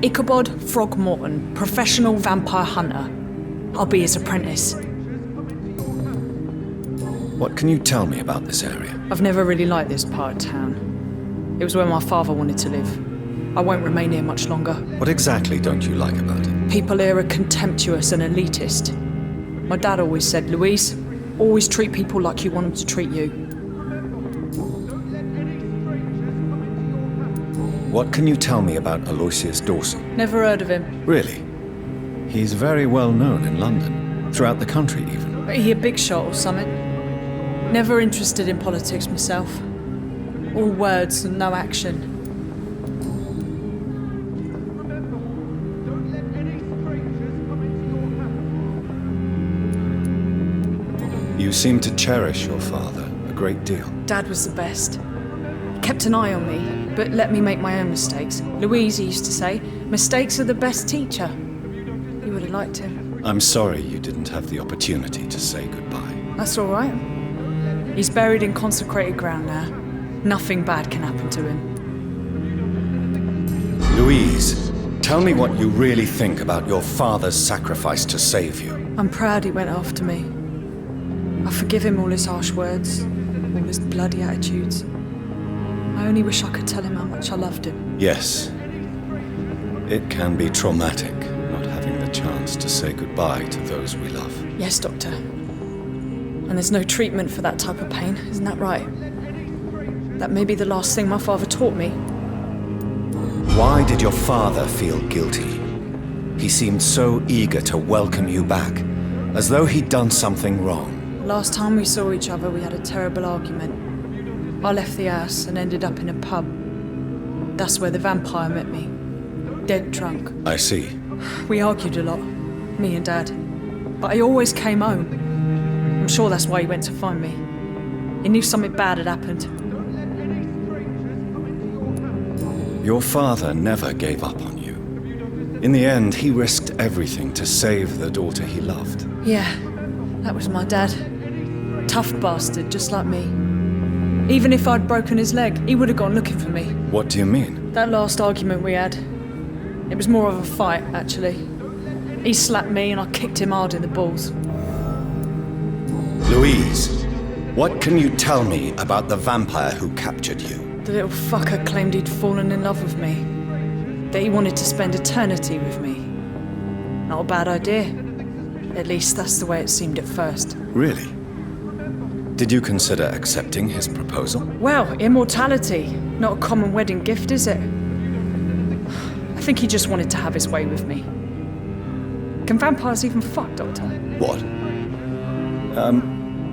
Ichabod Throgmorton, professional vampire hunter. I'll be his apprentice. What can you tell me about this area? I've never really liked this part of town. It was where my father wanted to live. I won't remain here much longer. What exactly don't you like about it? People here are contemptuous and elitist. My dad always said, Louise, always treat people like you want them to treat you. What can you tell me about Aloysius Dawson? Never heard of him. Really? He's very well known in London, throughout the country even. But he a big shot or something? Never interested in politics myself. All words and no action. You seem to cherish your father a great deal. Dad was the best. He kept an eye on me, but let me make my own mistakes. Louise, he used to say, mistakes are the best teacher. You would have liked him. I'm sorry you didn't have the opportunity to say goodbye. That's all right. He's buried in consecrated ground now. Nothing bad can happen to him. Louise, tell me what you really think about your father's sacrifice to save you. I'm proud he went after me. I forgive him all his harsh words, all his bloody attitudes. I only wish I could tell him how much I loved him. Yes. It can be traumatic not having the chance to say goodbye to those we love. Yes, Doctor. And there's no treatment for that type of pain, isn't that right? That may be the last thing my father taught me. Why did your father feel guilty? He seemed so eager to welcome you back, as though he'd done something wrong. Last time we saw each other, we had a terrible argument. I left the house and ended up in a pub. That's where the vampire met me. Dead drunk. I see. We argued a lot, me and Dad. But I always came home. I'm sure that's why he went to find me. He knew something bad had happened. Your father never gave up on you. In the end, he risked everything to save the daughter he loved. Yeah, that was my dad. Tough bastard, just like me. Even if I'd broken his leg, he would have gone looking for me. What do you mean? That last argument we had, it was more of a fight, actually. He slapped me and I kicked him hard in the balls. Louise, what can you tell me about the vampire who captured you? The little fucker claimed he'd fallen in love with me. That he wanted to spend eternity with me. Not a bad idea. At least that's the way it seemed at first. Really? Did you consider accepting his proposal? Well, immortality. Not a common wedding gift, is it? I think he just wanted to have his way with me. Can vampires even fuck, Doctor? What?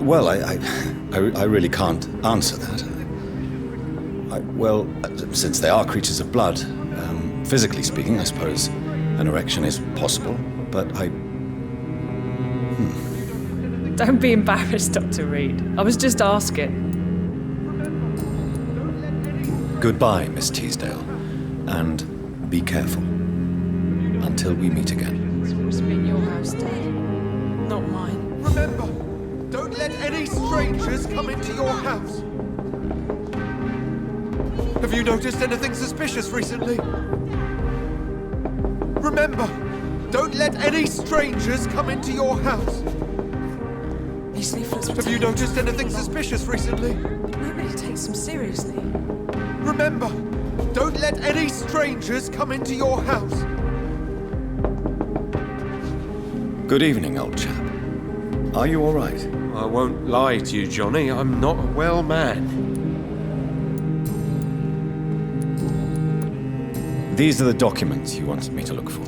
Well, I really can't answer that. Since they are creatures of blood, physically speaking, I suppose an erection is possible, but Don't be embarrassed, Dr. Reed. I was just asking. Goodbye, Miss Teasdale, and be careful. Until we meet again. It's always been your house, Dad. Not mine. Remember, don't let any strangers come into your house. Have you noticed anything suspicious recently? Remember, don't let any strangers come into your house. These leaflets Have you noticed anything suspicious recently? Nobody takes them seriously. Remember, don't let any strangers come into your house. Good evening, old chap. Are you all right? I won't lie to you, Johnny. I'm not a well man. These are the documents you wanted me to look for.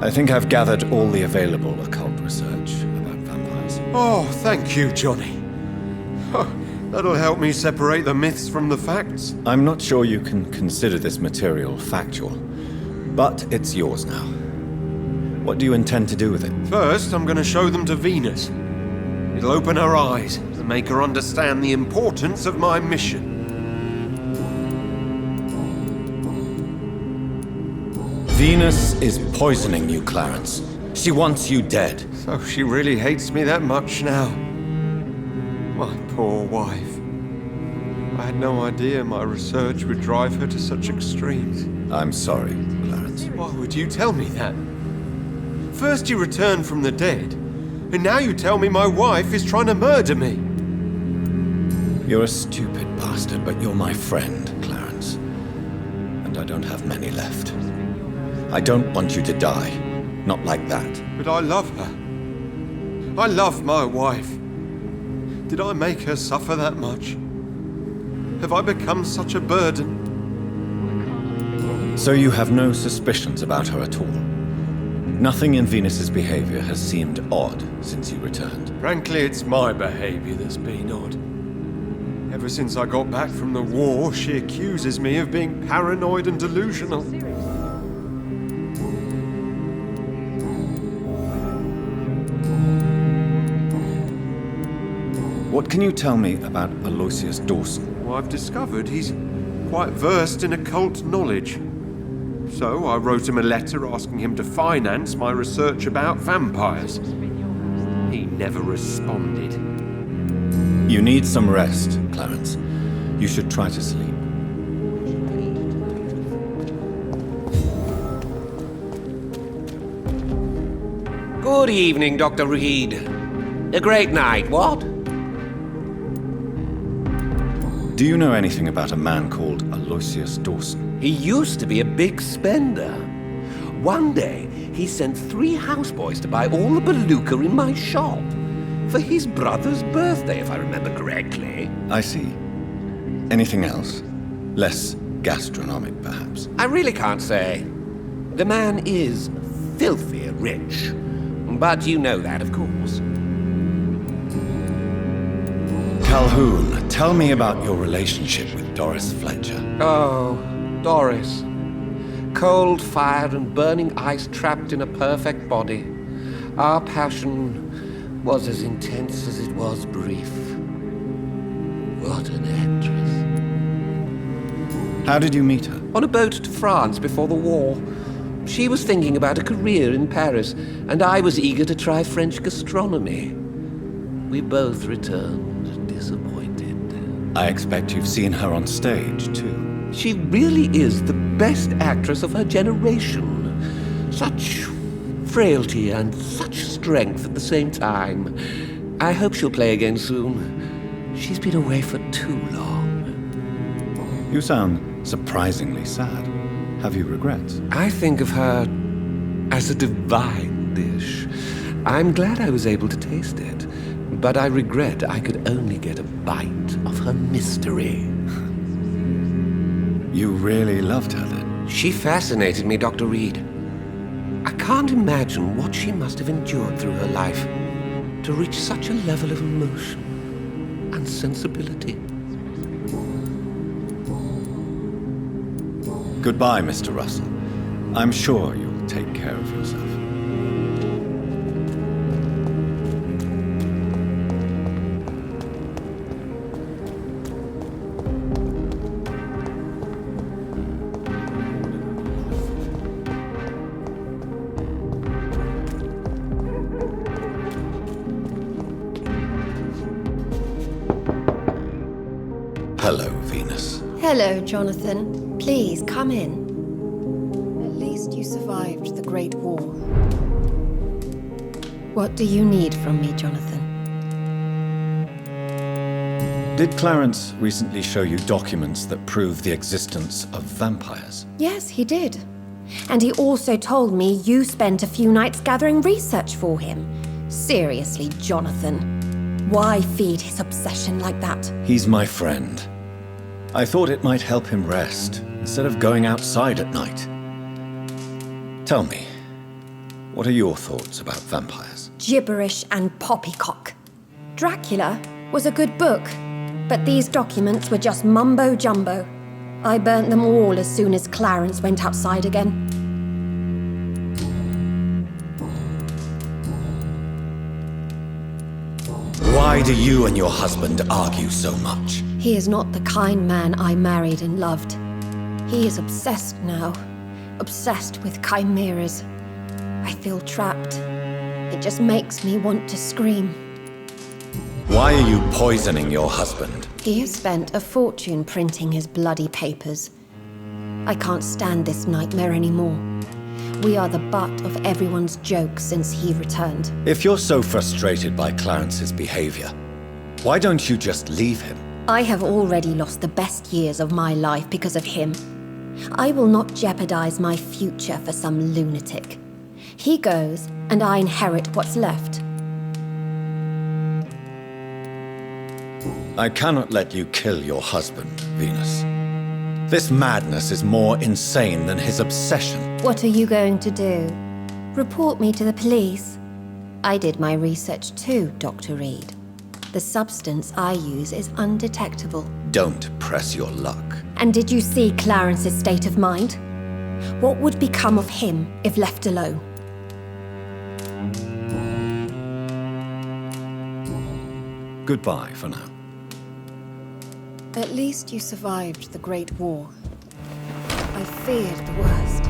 I think I've gathered all the available occult research about vampires. Oh, thank you, Johnny. That'll help me separate the myths from the facts. I'm not sure you can consider this material factual, but it's yours now. What do you intend to do with it? First, I'm going to show them to Venus. It'll open her eyes and make her understand the importance of my mission. Venus is poisoning you, Clarence. She wants you dead. So she really hates me that much now. My poor wife. I had no idea my research would drive her to such extremes. I'm sorry, Clarence. Why would you tell me that? First you returned from the dead, and now you tell me my wife is trying to murder me. You're a stupid bastard, but you're my friend, Clarence. And I don't have many left. I don't want you to die. Not like that. But I love her. I love my wife. Did I make her suffer that much? Have I become such a burden? So you have no suspicions about her at all? Nothing in Venus's behavior has seemed odd since you returned? Frankly, it's my behavior that's been odd. Ever since I got back from the war, she accuses me of being paranoid and delusional. What can you tell me about Aloysius Dawson? Well, I've discovered he's quite versed in occult knowledge. So I wrote him a letter asking him to finance my research about vampires. He never responded. You need some rest, Clarence. You should try to sleep. Good evening, Dr. Reed. A great night, what? Do you know anything about a man called Aloysius Dawson? He used to be a big spender. One day, he sent 3 houseboys to buy all the beluga in my shop. For his brother's birthday, if I remember correctly. I see. Anything else? Less gastronomic, perhaps? I really can't say. The man is filthy rich. But you know that, of course. Calhoun, tell me about your relationship with Doris Fletcher. Oh, Doris. Cold fire and burning ice trapped in a perfect body. Our passion was as intense as it was brief. What an actress. How did you meet her? On a boat to France before the war. She was thinking about a career in Paris, and I was eager to try French gastronomy. We both returned disappointed. I expect you've seen her on stage, too. She really is the best actress of her generation. Such frailty and such strength at the same time. I hope she'll play again soon. She's been away for too long. You sound surprisingly sad. Have you regrets? I think of her as a divine dish. I'm glad I was able to taste it, but I regret I could only get a bite of her mystery. You really loved her, then? She fascinated me, Dr. Reed. I can't imagine what she must have endured through her life to reach such a level of emotion and sensibility. Goodbye, Mr. Russell. I'm sure you'll take care of yourself. Hello, Venus. Hello, Jonathan. Please, come in. At least you survived the Great War. What do you need from me, Jonathan? Did Clarence recently show you documents that prove the existence of vampires? Yes, he did. And he also told me you spent a few nights gathering research for him. Seriously, Jonathan. Why feed his obsession like that? He's my friend. I thought it might help him rest, instead of going outside at night. Tell me, what are your thoughts about vampires? Gibberish and poppycock. Dracula was a good book, but these documents were just mumbo-jumbo. I burnt them all as soon as Clarence went outside again. Why do you and your husband argue so much? He is not the kind man I married and loved. He is obsessed now. Obsessed with chimeras. I I feel trapped. It just makes me want to scream. Why are you poisoning your husband? He has spent a fortune printing his bloody papers. I can't stand this nightmare anymore. We are the butt of everyone's jokes since he returned. If you're so frustrated by Clarence's behavior, why don't you just leave him? I have already lost the best years of my life because of him. I will not jeopardize my future for some lunatic. He goes, and I inherit what's left. I cannot let you kill your husband, Venus. This madness is more insane than his obsession. What are you going to do? Report me to the police? I did my research too, Dr. Reed. The substance I use is undetectable. Don't press your luck. And did you see Clarence's state of mind? What would become of him if left alone? Goodbye for now. At least you survived the Great War. I feared the worst.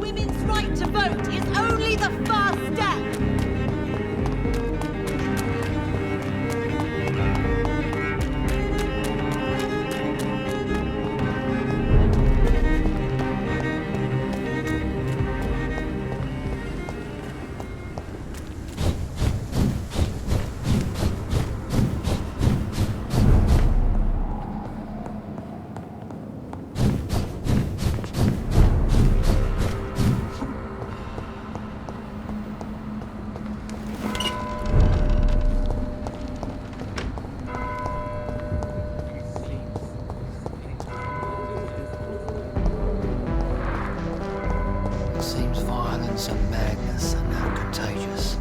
Women's right to vote is only the first step. Seems violence and madness are now contagious.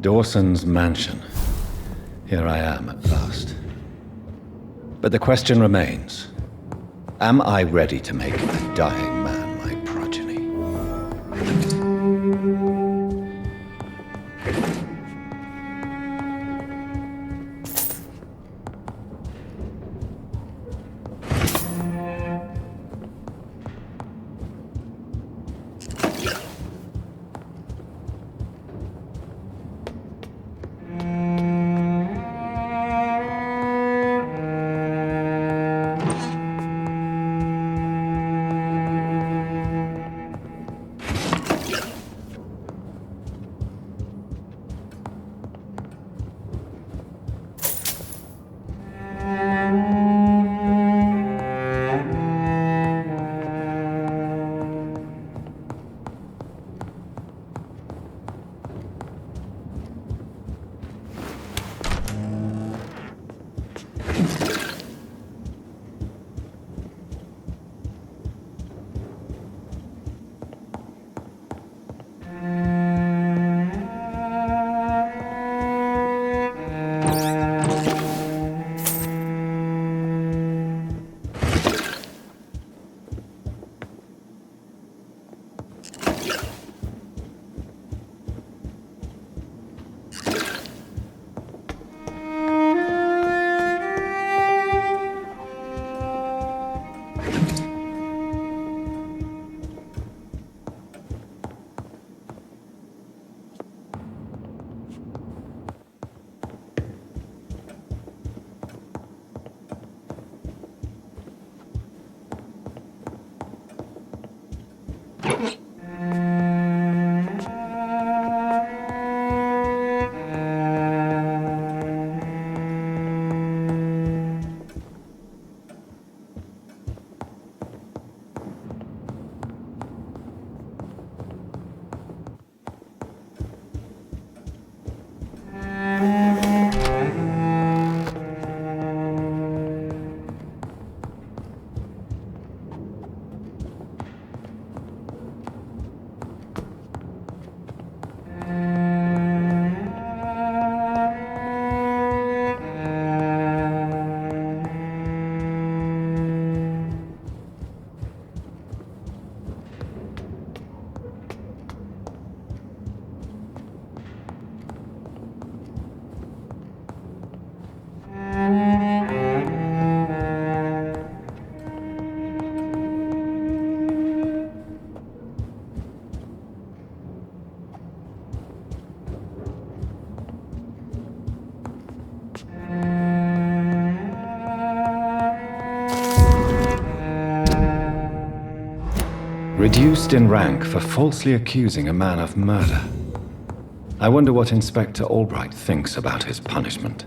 Dawson's mansion. Here I am at last. But the question remains, am I ready to make a dying man my progeny? Reduced in rank for falsely accusing a man of murder. I wonder what Inspector Albright thinks about his punishment.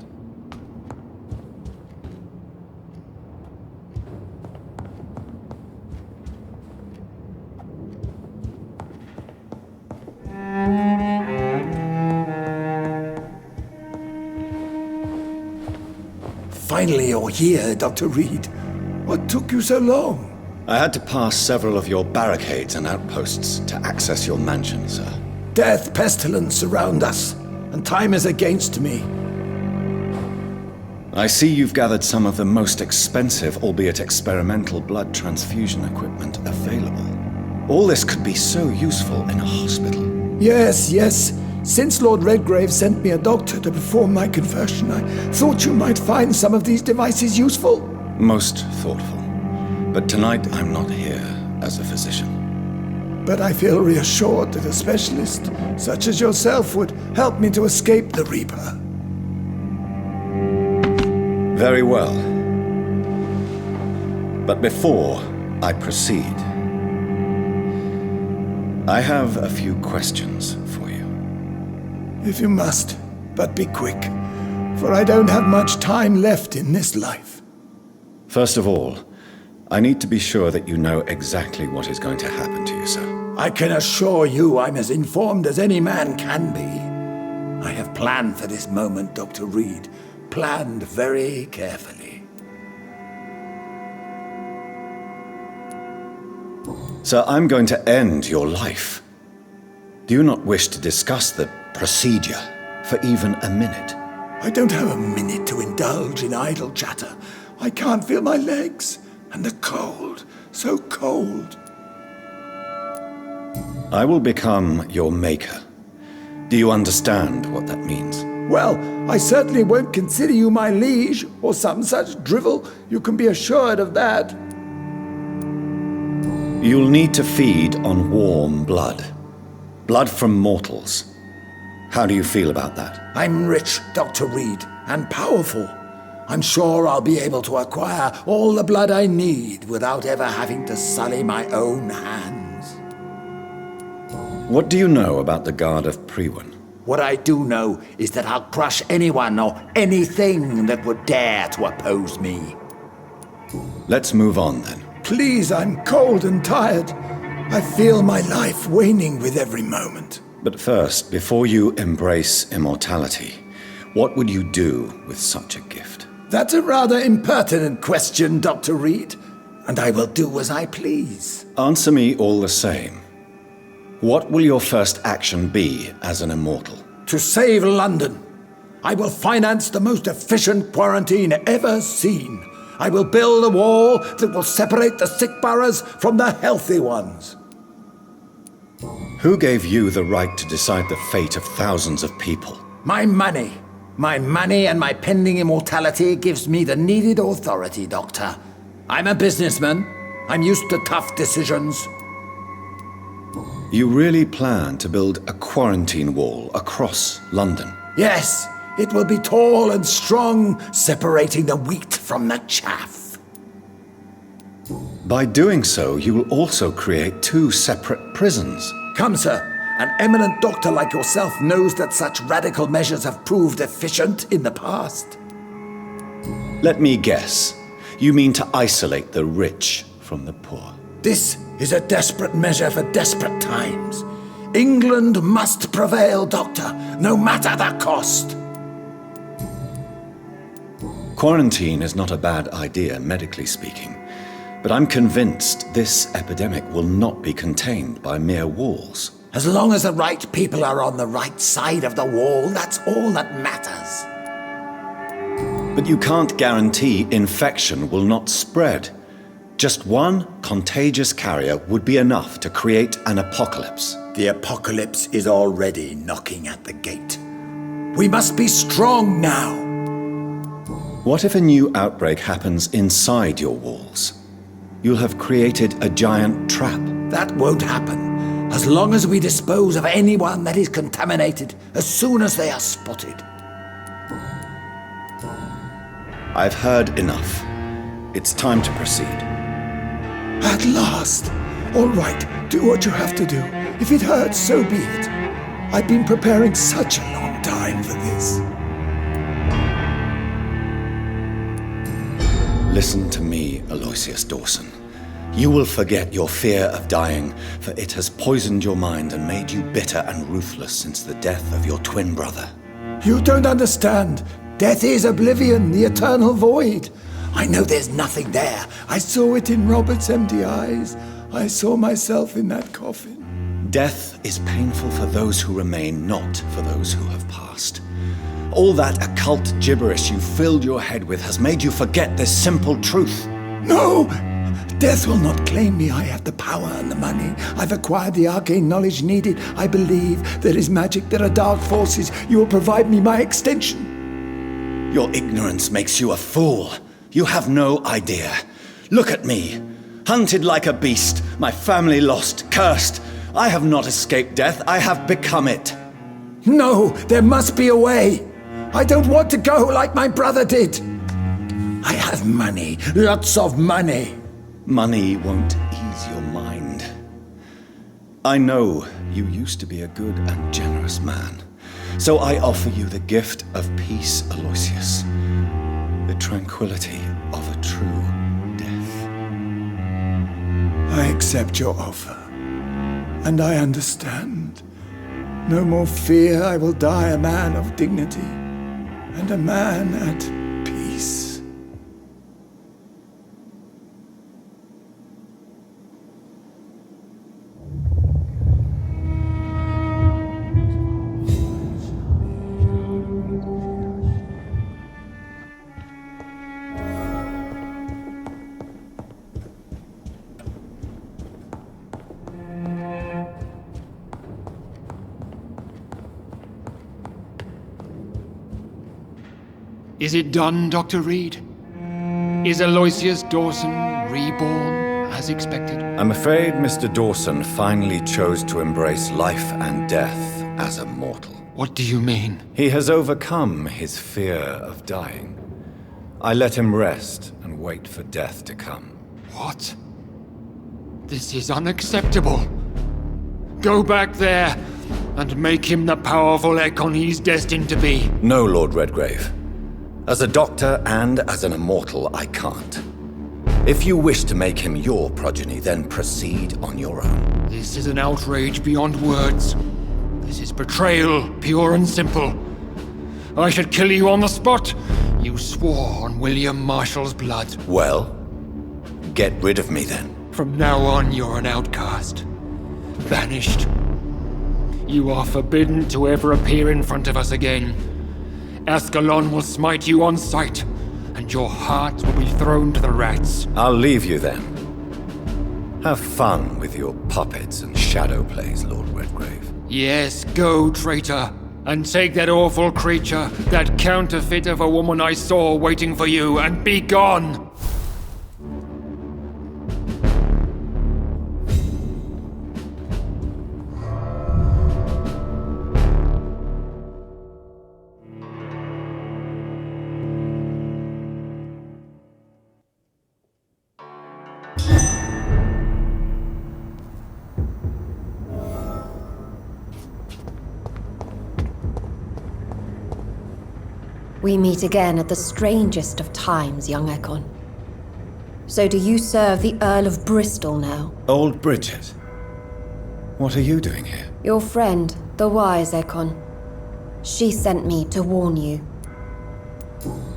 Finally, you're here, Dr. Reed. What took you so long? I had to pass several of your barricades and outposts to access your mansion, sir. Death, pestilence surround us, and time is against me. I see you've gathered some of the most expensive, albeit experimental, blood transfusion equipment available. All this could be so useful in a hospital. Yes. Since Lord Redgrave sent me a doctor to perform my conversion, I thought you might find some of these devices useful. Most thoughtful. But tonight I'm not here as a physician. But I feel reassured that a specialist such as yourself would help me to escape the Reaper. Very well. But before I proceed, I have a few questions for you. If you must, but be quick, for I don't have much time left in this life. First of all, I need to be sure that you know exactly what is going to happen to you, sir. I can assure you I'm as informed as any man can be. I have planned for this moment, Dr. Reed. Planned very carefully. Sir, I'm going to end your life. Do you not wish to discuss the procedure? for even a minute? I don't have a minute to indulge in idle chatter. I can't feel my legs. And the cold, so cold. I will become your maker. Do you understand what that means? Well, I certainly won't consider you my liege, or some such drivel. You can be assured of that. You'll need to feed on warm blood. Blood from mortals. How do you feel about that? I'm rich, Dr. Reed, and powerful. I'm sure I'll be able to acquire all the blood I need without ever having to sully my own hands. What do you know about the Guard of Priwen? What I do know is that I'll crush anyone or anything that would dare to oppose me. Let's move on then. Please, I'm cold and tired. I feel my life waning with every moment. But first, before you embrace immortality, what would you do with such a gift? That's a rather impertinent question, Dr. Reed, and I will do as I please. Answer me all the same. What will your first action be as an immortal? To save London. I will finance the most efficient quarantine ever seen. I will build a wall that will separate the sick boroughs from the healthy ones. Who gave you the right to decide the fate of thousands of people? My money. My money and my pending immortality gives me the needed authority, Doctor. I'm a businessman. I'm used to tough decisions. You really plan to build a quarantine wall across London? Yes, it will be tall and strong, separating the wheat from the chaff. By doing so, you will also create 2 separate prisons. Come, sir. An eminent doctor like yourself knows that such radical measures have proved efficient in the past. Let me guess. You mean to isolate the rich from the poor? This is a desperate measure for desperate times. England must prevail, Doctor, no matter the cost. Quarantine is not a bad idea, medically speaking. But I'm convinced this epidemic will not be contained by mere walls. As long as the right people are on the right side of the wall, that's all that matters. But you can't guarantee infection will not spread. Just one contagious carrier would be enough to create an apocalypse. The apocalypse is already knocking at the gate. We must be strong now. What if a new outbreak happens inside your walls? You'll have created a giant trap. That won't happen, as long as we dispose of anyone that is contaminated as soon as they are spotted. I've heard enough. It's time to proceed. At last! All right, do what you have to do. If it hurts, so be it. I've been preparing such a long time for this. Listen to me, Aloysius Dawson. You will forget your fear of dying, for it has poisoned your mind and made you bitter and ruthless since the death of your twin brother. You don't understand. Death is oblivion, the eternal void. I know there's nothing there. I saw it in Robert's empty eyes. I saw myself in that coffin. Death is painful for those who remain, not for those who have passed. All that occult gibberish you filled your head with has made you forget this simple truth. No! Death will not claim me. I have the power and the money. I've acquired the arcane knowledge needed. I believe there is magic, there are dark forces. You will provide me my extension. Your ignorance makes you a fool. You have no idea. Look at me. Hunted like a beast, my family lost, cursed. I have not escaped death, I have become it. No, there must be a way. I don't want to go like my brother did. I have money, lots of money. Money won't ease your mind. I know you used to be a good and generous man, so I offer you the gift of peace, Aloysius. The tranquility of a true death. I accept your offer, and I understand. No more fear, I will die a man of dignity, and a man at peace. Is it done, Dr. Reed? Is Aloysius Dawson reborn as expected? I'm afraid Mr. Dawson finally chose to embrace life and death as a mortal. What do you mean? He has overcome his fear of dying. I let him rest and wait for death to come. What? This is unacceptable. Go back there and make him the powerful Ekon he's destined to be. No, Lord Redgrave. As a doctor and as an immortal, I can't. If you wish to make him your progeny, then proceed on your own. This is an outrage beyond words. This is betrayal, pure and simple. I should kill you on the spot. You swore on William Marshall's blood. Well, get rid of me then. From now on, you're an outcast. Banished. You are forbidden to ever appear in front of us again. Ascalon will smite you on sight, and your heart will be thrown to the rats. I'll leave you then. Have fun with your puppets and shadow plays, Lord Redgrave. Yes, go, traitor, and take that awful creature, that counterfeit of a woman I saw waiting for you, and be gone! We meet again at the strangest of times, young Ekon. So do you serve the Earl of Bristol now? Old Bridget. What are you doing here? Your friend, the wise Ekon. She sent me to warn you.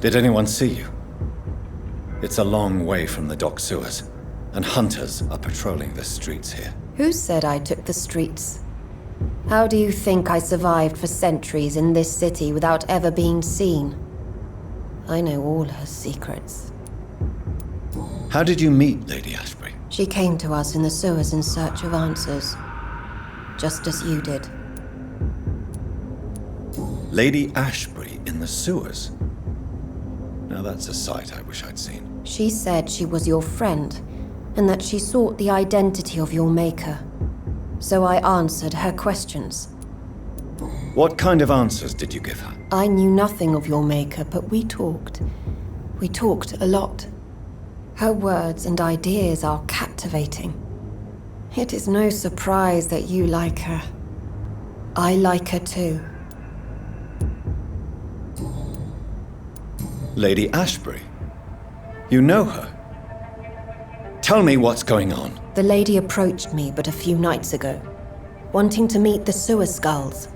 Did anyone see you? It's a long way from the dock sewers, and hunters are patrolling the streets here. Who said I took the streets? How do you think I survived for centuries in this city without ever being seen? I know all her secrets. How did you meet Lady Ashbury? She came to us in the sewers in search of answers. Just as you did. Lady Ashbury in the sewers? Now that's a sight I wish I'd seen. She said she was your friend, and that she sought the identity of your maker. So I answered her questions. What kind of answers did you give her? I knew nothing of your maker, but we talked. We talked a lot. Her words and ideas are captivating. It is no surprise that you like her. I like her too. Lady Ashbury? You know her? Tell me what's going on. The lady approached me but a few nights ago, wanting to meet the sewer skulls.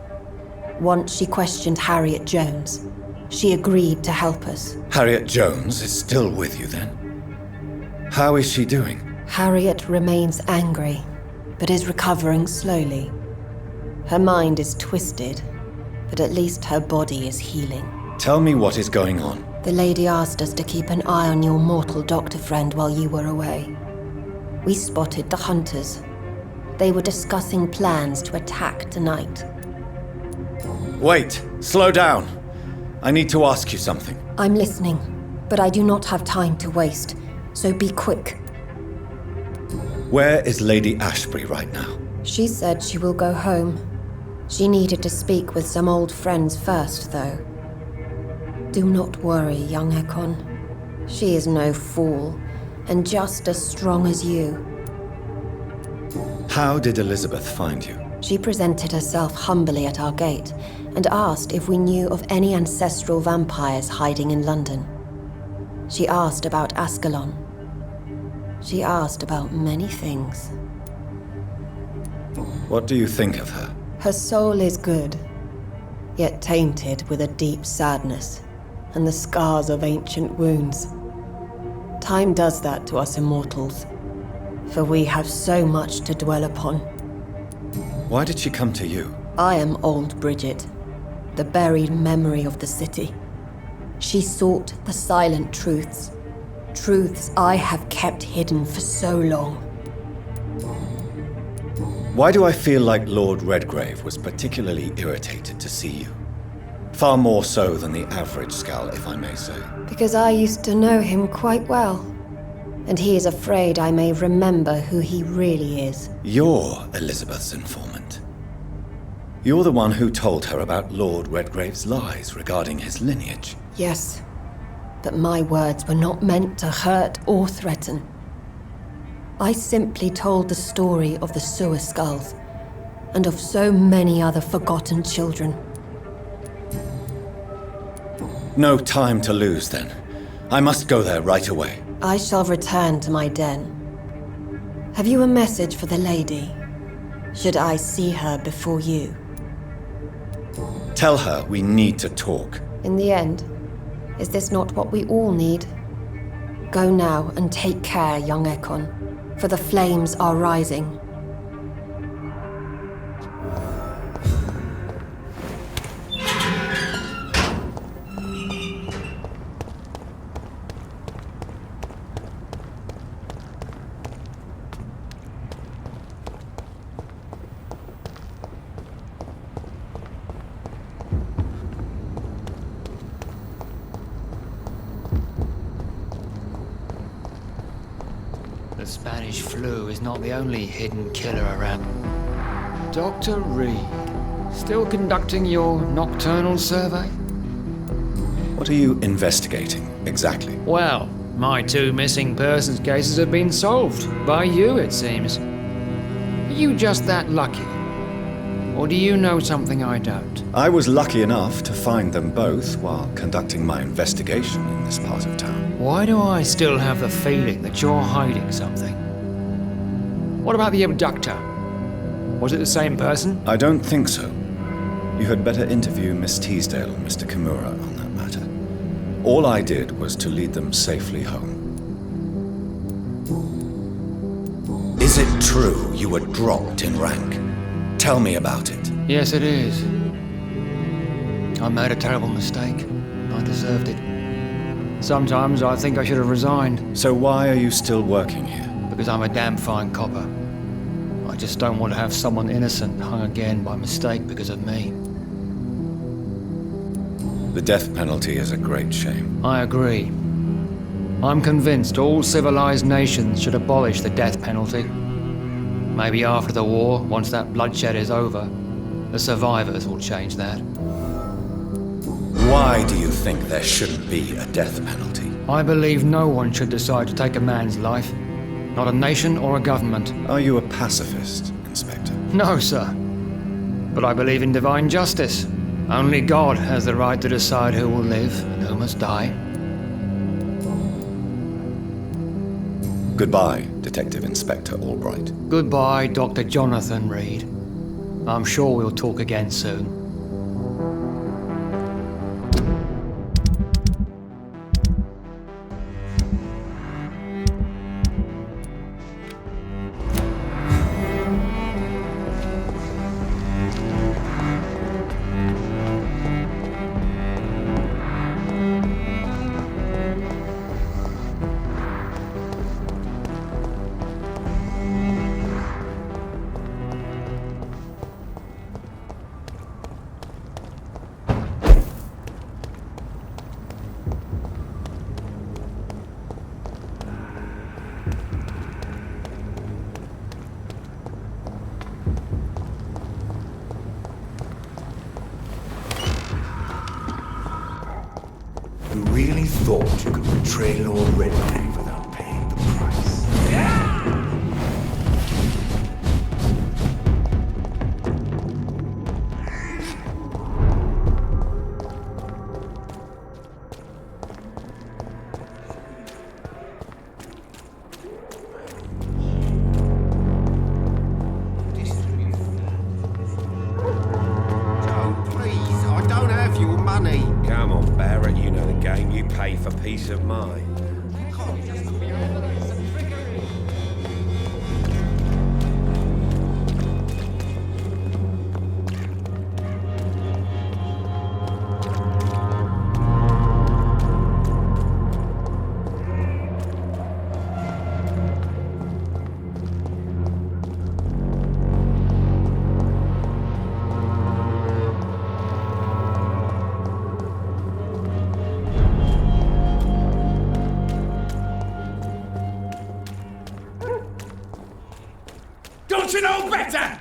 Once she questioned Harriet Jones. She agreed to help us. Harriet Jones is still with you then? How is she doing? Harriet remains angry, but is recovering slowly. Her mind is twisted, but at least her body is healing. Tell me what is going on. The lady asked us to keep an eye on your mortal doctor friend while you were away. We spotted the hunters. They were discussing plans to attack tonight. Wait, slow down. I need to ask you something. I'm listening, but I do not have time to waste, so be quick. Where is Lady Ashbury right now? She said she will go home. She needed to speak with some old friends first, though. Do not worry, young Ekon. She is no fool, and just as strong as you. How did Elizabeth find you? She presented herself humbly at our gate and asked if we knew of any ancestral vampires hiding in London. She asked about Ascalon. She asked about many things. What do you think of her? Her soul is good, yet tainted with a deep sadness and the scars of ancient wounds. Time does that to us immortals, for we have so much to dwell upon. Why did she come to you? I am old Bridget, the buried memory of the city. She sought the silent truths, truths I have kept hidden for so long. Why do I feel like Lord Redgrave was particularly irritated to see you? Far more so than the average Skull, if I may say. Because I used to know him quite well. And he is afraid I may remember who he really is. You're Elizabeth's informant. You're the one who told her about Lord Redgrave's lies regarding his lineage. Yes, but my words were not meant to hurt or threaten. I simply told the story of the sewer skulls, and of so many other forgotten children. No time to lose, then. I must go there right away. I shall return to my den. Have you a message for the lady? Should I see her before you? Tell her we need to talk. In the end, is this not what we all need? Go now and take care, young Ekon, for the flames are rising. The Spanish flu is not the only hidden killer around. Dr. Reed, still conducting your nocturnal survey? What are you investigating, exactly? Well, my 2 missing persons cases have been solved. By you, it seems. Are you just that lucky? Or do you know something I don't? I was lucky enough to find them both while conducting my investigation in this part of town. Why do I still have the feeling that you're hiding something? What about the abductor? Was it the same person? I don't think so. You had better interview Miss Teasdale and Mr. Kimura on that matter. All I did was to lead them safely home. Is it true you were dropped in rank? Tell me about it. Yes, it is. I made a terrible mistake. I deserved it. Sometimes I think I should have resigned. So why are you still working here? Because I'm a damn fine copper. I just don't want to have someone innocent hung again by mistake because of me. The death penalty is a great shame. I agree. I'm convinced all civilized nations should abolish the death penalty. Maybe after the war, once that bloodshed is over, the survivors will change that. Why do you think there shouldn't be a death penalty? I believe no one should decide to take a man's life. Not a nation or a government. Are you a pacifist, Inspector? No, sir. But I believe in divine justice. Only God has the right to decide who will live and who must die. Goodbye, Detective Inspector Albright. Goodbye, Dr. Jonathan Reed. I'm sure we'll talk again soon. You really thought you could betray Lord Redgrave without paying the price? Come on, Barrett, you know the game. You pay for peace of mind. Don't you know better?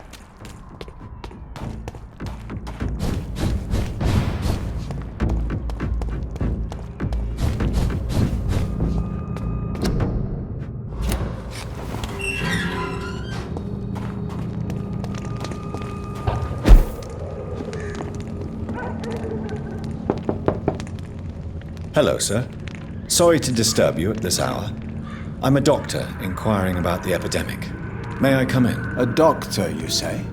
Hello, sir. Sorry to disturb you at this hour. I'm a doctor inquiring about the epidemic. May I come in? A doctor, you say?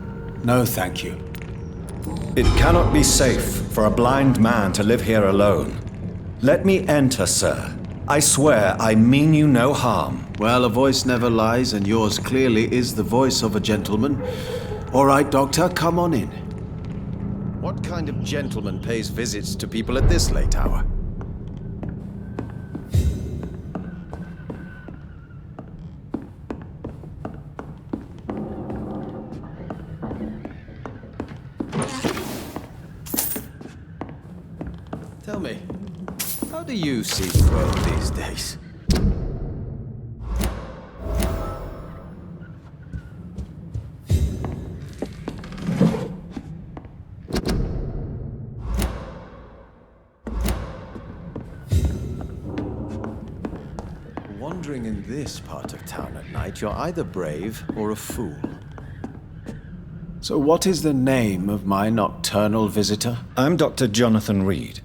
No, thank you. It cannot be safe for a blind man to live here alone. Let me enter, sir. I swear I mean you no harm. Well, a voice never lies, and yours clearly is the voice of a gentleman. All right, Doctor, come on in. What kind of gentleman pays visits to people at this late hour? Tell me, how do you see the world these days? Wandering in this part of town at night, you're either brave or a fool. So what is the name of my nocturnal visitor? I'm Dr. Jonathan Reed.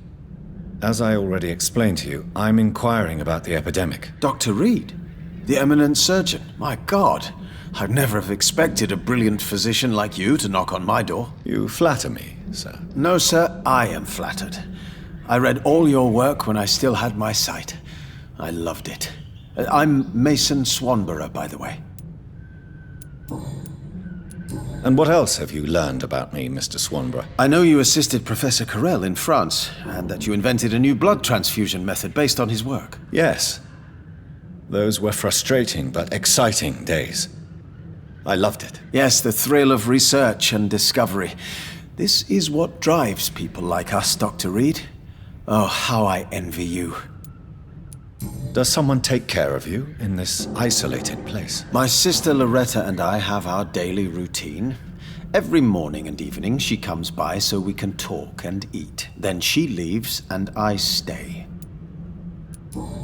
As I already explained to you, I'm inquiring about the epidemic. Dr. Reed? The eminent surgeon? My God, I'd never have expected a brilliant physician like you to knock on my door. You flatter me, sir. No, sir, I am flattered. I read all your work when I still had my sight. I loved it. I'm Mason Swanborough, by the way. And what else have you learned about me, Mr. Swanborough? I know you assisted Professor Carell in France, and that you invented a new blood transfusion method based on his work. Yes. Those were frustrating but exciting days. I loved it. Yes, the thrill of research and discovery. This is what drives people like us, Dr. Reed. Oh, how I envy you. Does someone take care of you in this isolated place? My sister Loretta and I have our daily routine. Every morning and evening she comes by so we can talk and eat. Then she leaves and I stay.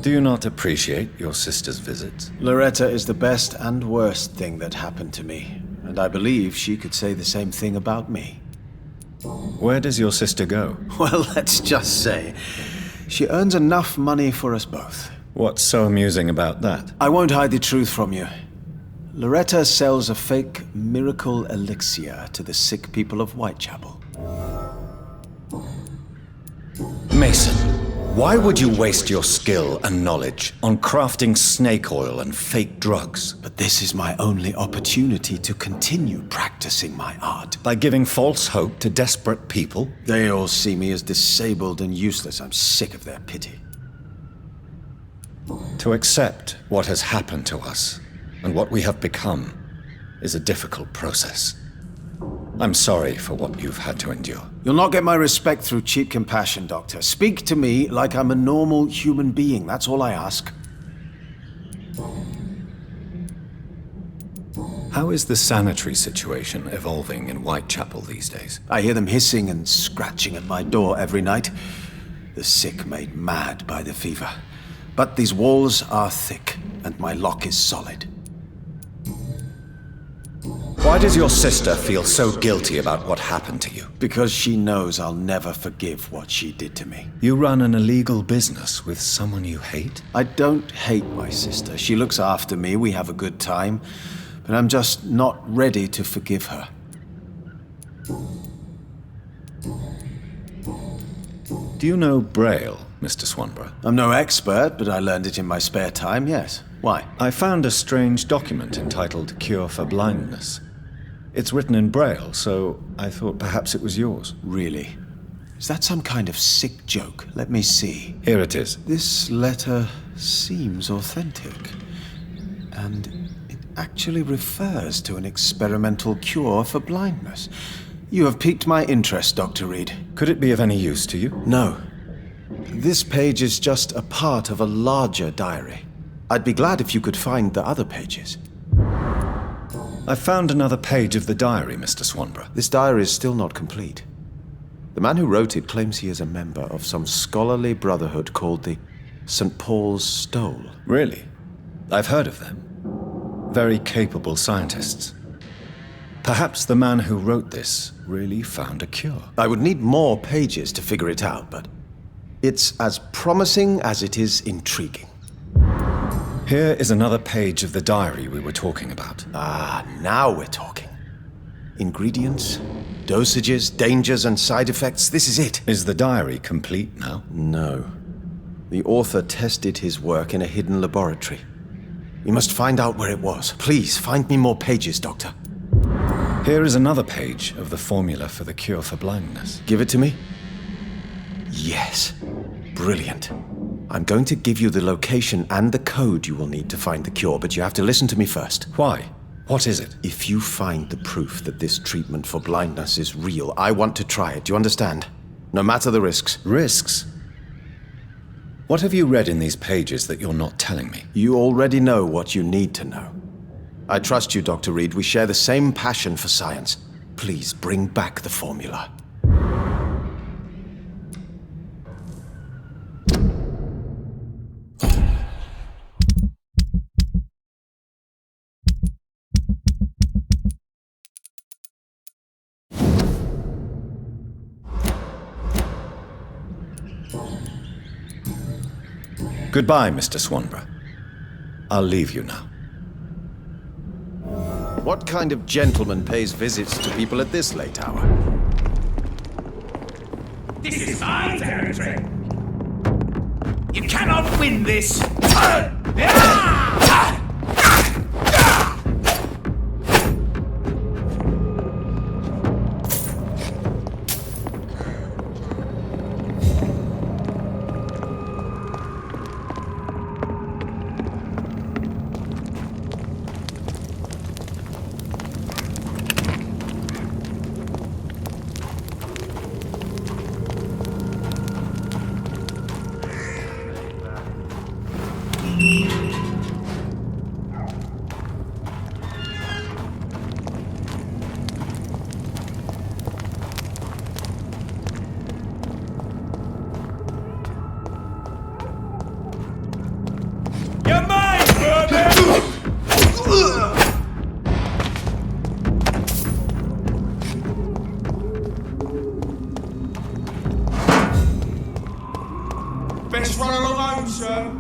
Do you not appreciate your sister's visits? Loretta is the best and worst thing that happened to me, and I believe she could say the same thing about me. Where does your sister go? Well, let's just say she earns enough money for us both. What's so amusing about that? I won't hide the truth from you. Loretta sells a fake miracle elixir to the sick people of Whitechapel. Mason, why would you waste your skill and knowledge on crafting snake oil and fake drugs? But this is my only opportunity to continue practicing my art. By giving false hope to desperate people? They all see me as disabled and useless. I'm sick of their pity. To accept what has happened to us and what we have become is a difficult process. I'm sorry for what you've had to endure. You'll not get my respect through cheap compassion, Doctor. Speak to me like I'm a normal human being. That's all I ask. How is the sanitary situation evolving in Whitechapel these days? I hear them hissing and scratching at my door every night. The sick made mad by the fever. But these walls are thick, and my lock is solid. Why does your sister feel so guilty about what happened to you? Because she knows I'll never forgive what she did to me. You run an illegal business with someone you hate? I don't hate my sister. She looks after me, we have a good time. But I'm just not ready to forgive her. Do you know Braille, Mr. Swanborough? I'm no expert, but I learned it in my spare time, yes. Why? I found a strange document entitled Cure for Blindness. It's written in Braille, so I thought perhaps it was yours. Really? Is that some kind of sick joke? Let me see. Here it is. This letter seems authentic. And it actually refers to an experimental cure for blindness. You have piqued my interest, Dr. Reed. Could it be of any use to you? No. This page is just a part of a larger diary. I'd be glad if you could find the other pages. I found another page of the diary, Mr. Swanborough. This diary is still not complete. The man who wrote it claims he is a member of some scholarly brotherhood called the St. Paul's Stole. Really? I've heard of them. Very capable scientists. Perhaps the man who wrote this really found a cure. I would need more pages to figure it out, but it's as promising as it is intriguing. Here is another page of the diary we were talking about. Ah, now we're talking. Ingredients, dosages, dangers, and side effects. This is it. Is the diary complete now? No. The author tested his work in a hidden laboratory. We must find out where it was. Please, find me more pages, Doctor. Here is another page of the formula for the cure for blindness. Give it to me. Yes. Brilliant. I'm going to give you the location and the code you will need to find the cure, but you have to listen to me first. Why? What is it? If you find the proof that this treatment for blindness is real, I want to try it. Do you understand? No matter the risks. Risks? What have you read in these pages that you're not telling me? You already know what you need to know. I trust you, Dr. Reed. We share the same passion for science. Please bring back the formula. Goodbye, Mr. Swanborough. I'll leave you now. What kind of gentleman pays visits to people at this late hour? This is my territory. You cannot win this. Best run along home, sir.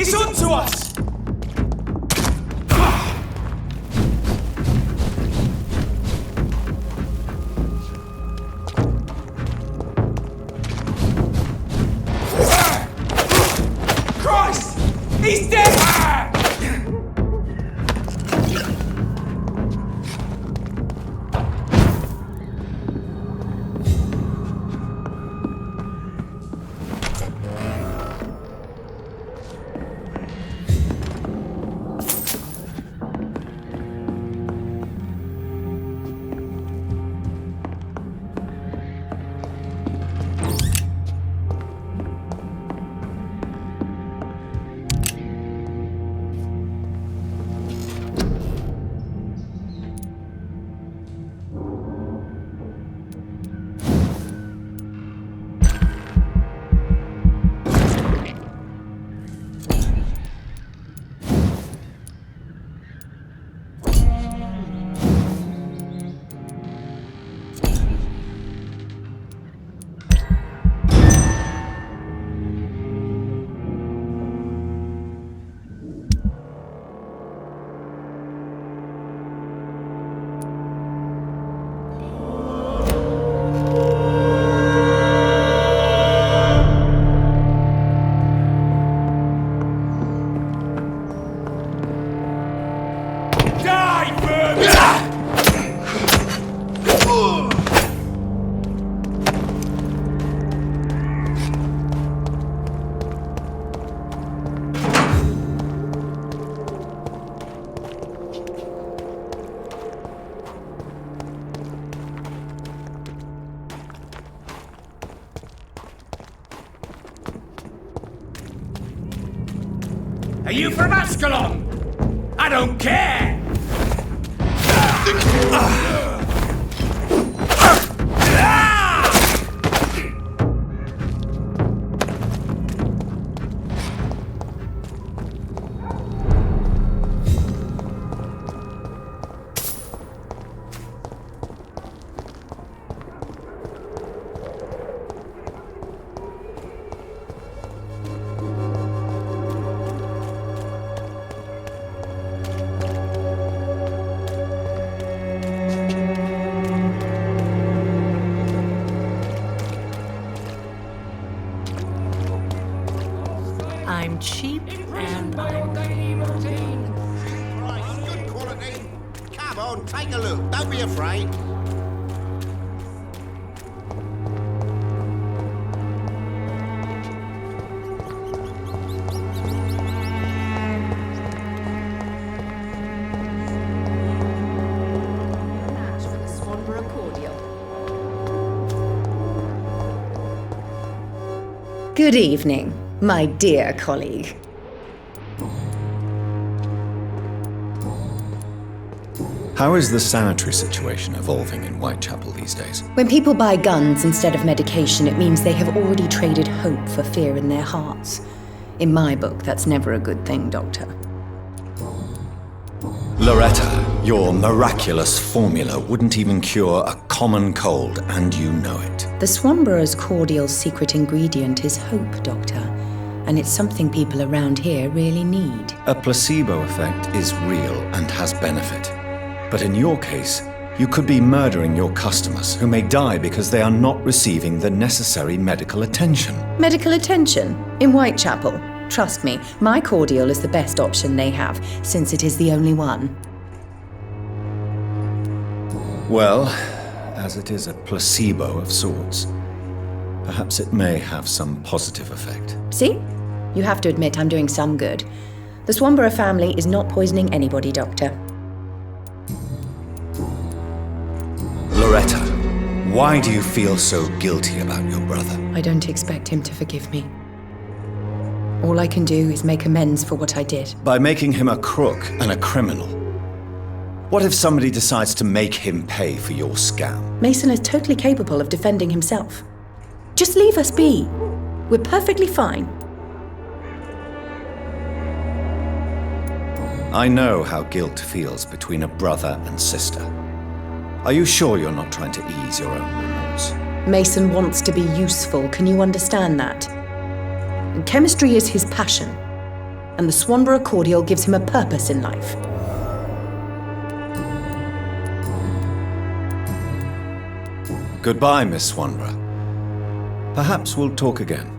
It's on to us! Christ! He's dead! Are you from Ascalon? I don't care! I'm cheap and I'm Good quality. Come on, take a look. Don't be afraid. Good evening, my dear colleague. How is the sanitary situation evolving in Whitechapel these days? When people buy guns instead of medication, it means they have already traded hope for fear in their hearts. In my book, that's never a good thing, Doctor. Loretta, your miraculous formula wouldn't even cure a common cold, and you know it. The Swanborough's cordial's secret ingredient is hope, Doctor. And it's something people around here really need. A placebo effect is real and has benefit. But in your case, you could be murdering your customers who may die because they are not receiving the necessary medical attention. Medical attention? In Whitechapel? Trust me, my cordial is the best option they have, since it is the only one. Well, as it is a placebo of sorts, perhaps it may have some positive effect. See? You have to admit I'm doing some good. The Swanborough family is not poisoning anybody, Doctor. Loretta, why do you feel so guilty about your brother? I don't expect him to forgive me. All I can do is make amends for what I did. By making him a crook and a criminal. What if somebody decides to make him pay for your scam? Mason is totally capable of defending himself. Just leave us be. We're perfectly fine. I know how guilt feels between a brother and sister. Are you sure you're not trying to ease your own remorse? Mason wants to be useful, can you understand that? And chemistry is his passion, and the Swanborough cordial gives him a purpose in life. Goodbye, Miss Swanborough. Perhaps we'll talk again.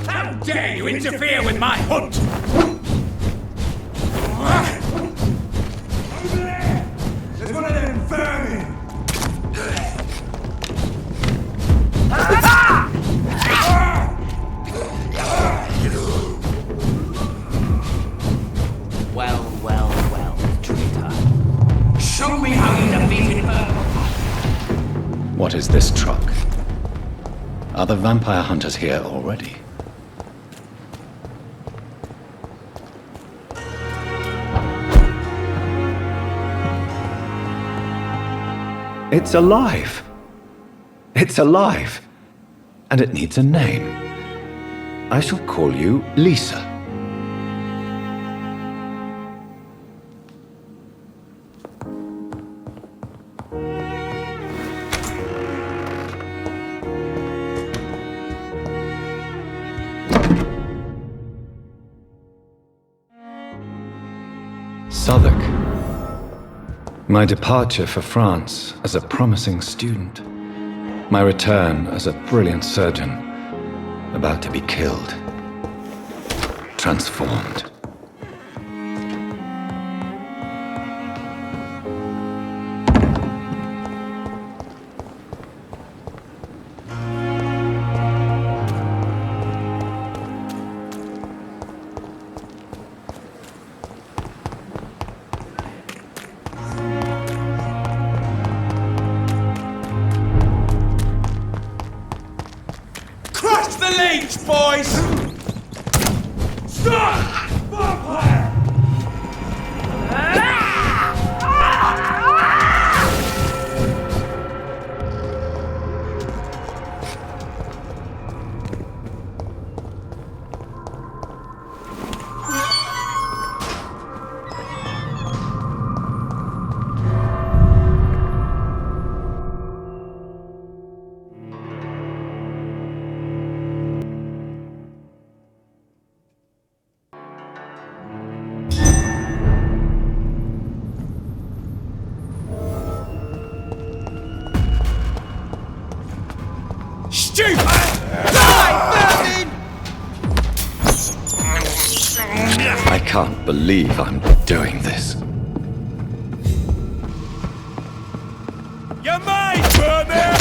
How dare you interfere with my hunt! Over there! There's one of them vermin! Well, Traitor. Show me how you defeated her! What is this truck? Are the vampire hunters here already? It's alive! It's alive! And it needs a name. I shall call you Lisa. Southwark. My departure for France as a promising student. My return as a brilliant surgeon, about to be killed. transformed. Crush the leech, boys! Stop! Vampire! Stupid! I can't believe I'm doing this. You're mine, Vampyr!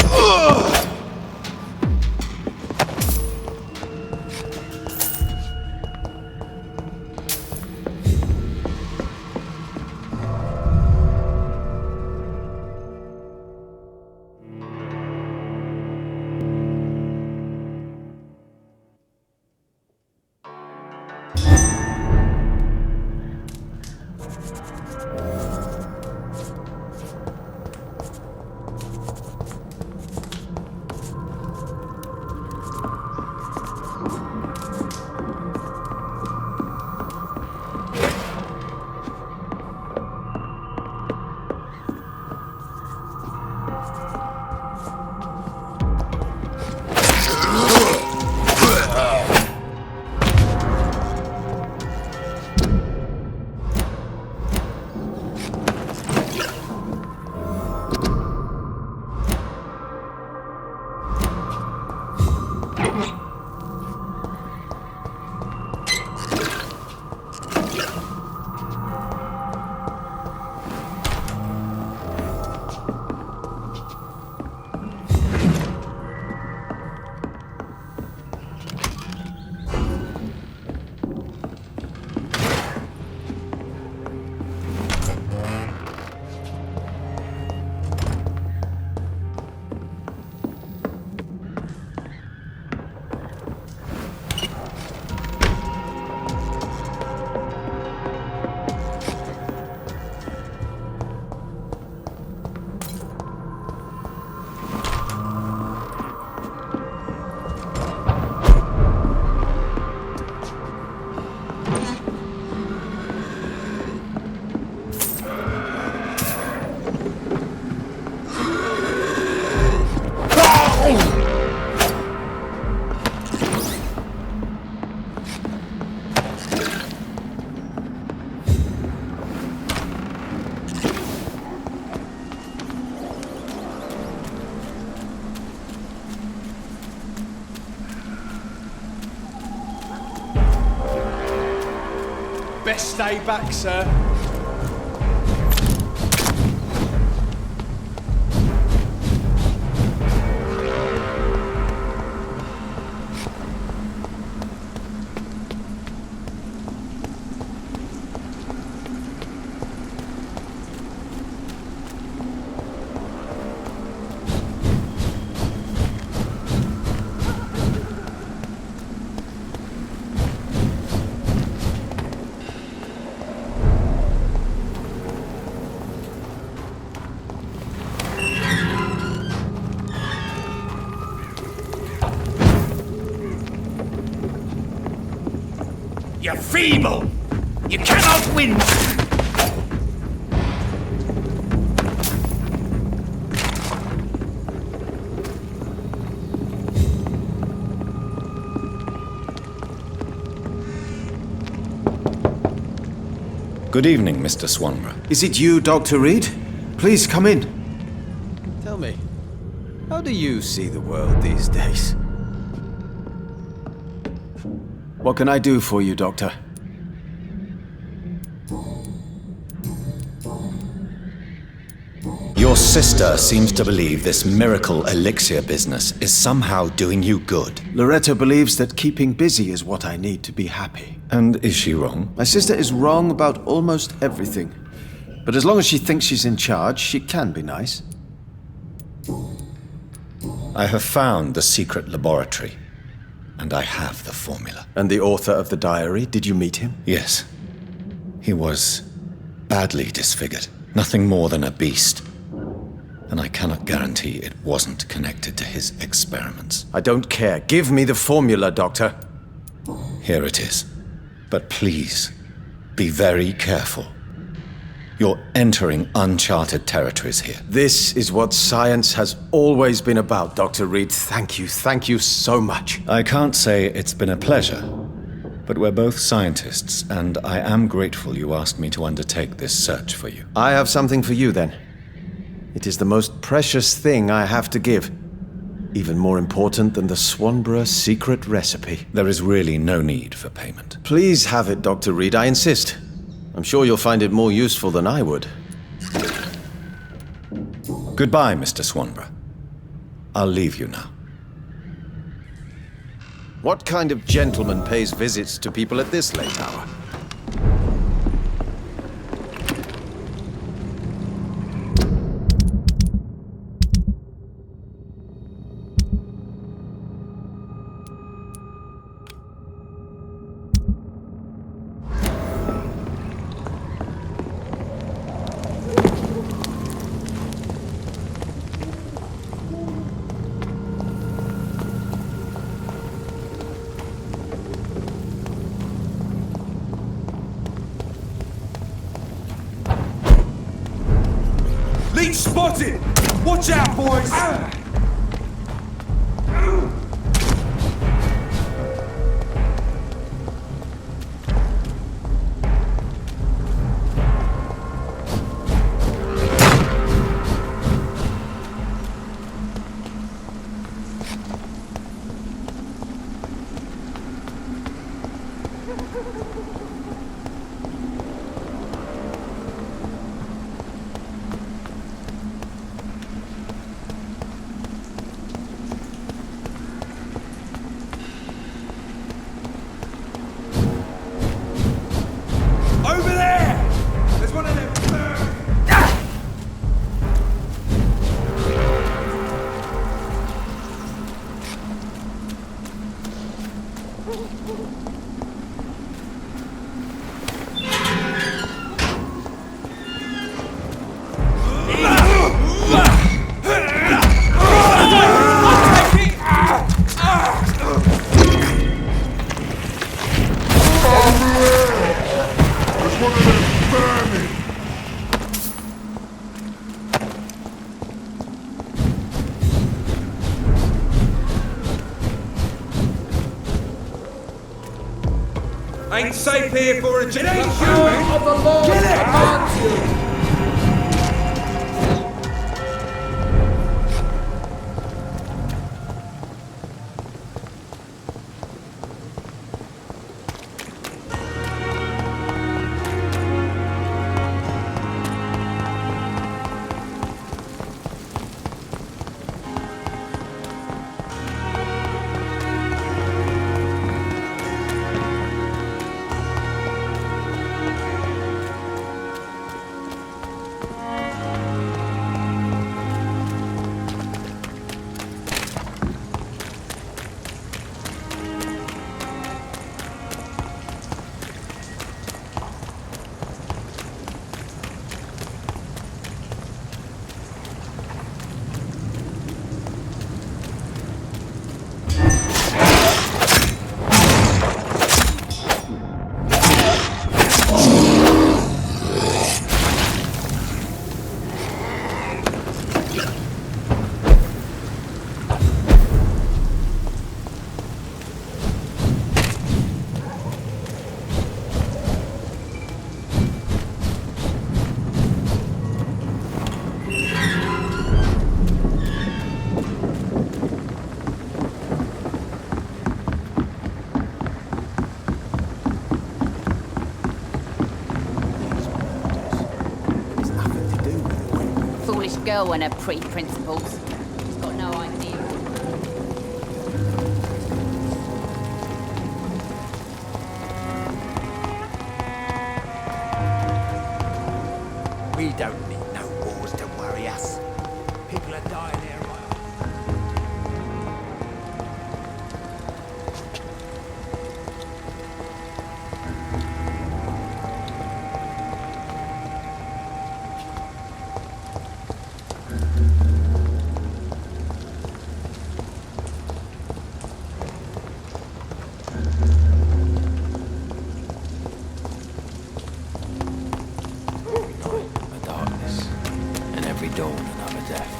Best stay back, sir. You're feeble! You cannot win! Good evening, Mr. Swanborough. Is it you, Dr. Reed? Please come in. Tell me, how do you see the world these days? What can I do for you, Doctor? Your sister seems to believe this miracle elixir business is somehow doing you good. Loretta believes that keeping busy is what I need to be happy. And is she wrong? My sister is wrong about almost everything. But as long as she thinks she's in charge, she can be nice. I have found the secret laboratory, and I have the formula. And the author of the diary, did you meet him? Yes. He was badly disfigured. Nothing more than a beast. And I cannot guarantee it wasn't connected to his experiments. I don't care. Give me the formula, Doctor. Here it is. But please, be very careful. You're entering uncharted territories here. This is what science has always been about, Dr. Reed. Thank you so much. I can't say it's been a pleasure, but we're both scientists, and I am grateful you asked me to undertake this search for you. I have something for you, then. It is the most precious thing I have to give. Even more important than the Swanborough secret recipe. There is really no need for payment. Please have it, Dr. Reed. I insist. I'm sure you'll find it more useful than I would. Goodbye, Mr. Swanborough. I'll leave you now. What kind of gentleman pays visits to people at this late hour? Leech spotted! Watch out, boys! Over there! There's one of them. Ain't safe here for a generation of the Lord commands you. girl and her pre-principles. She's got no idea. We don't need no wars to worry us. People are dying here, right? A darkness, and every dawn another death.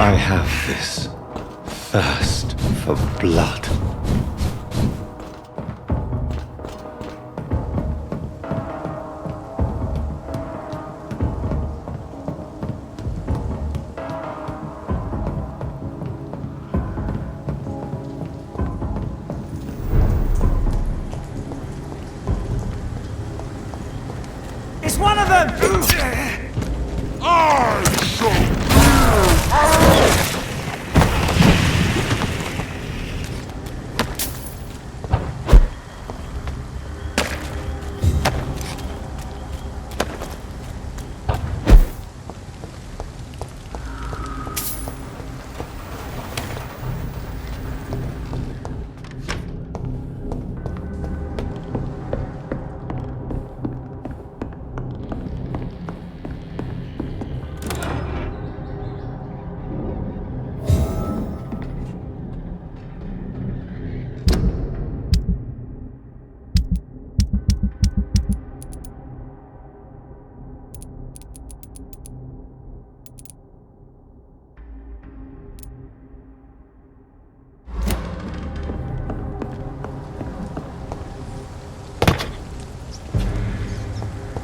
I have this thirst for blood. It's one of them!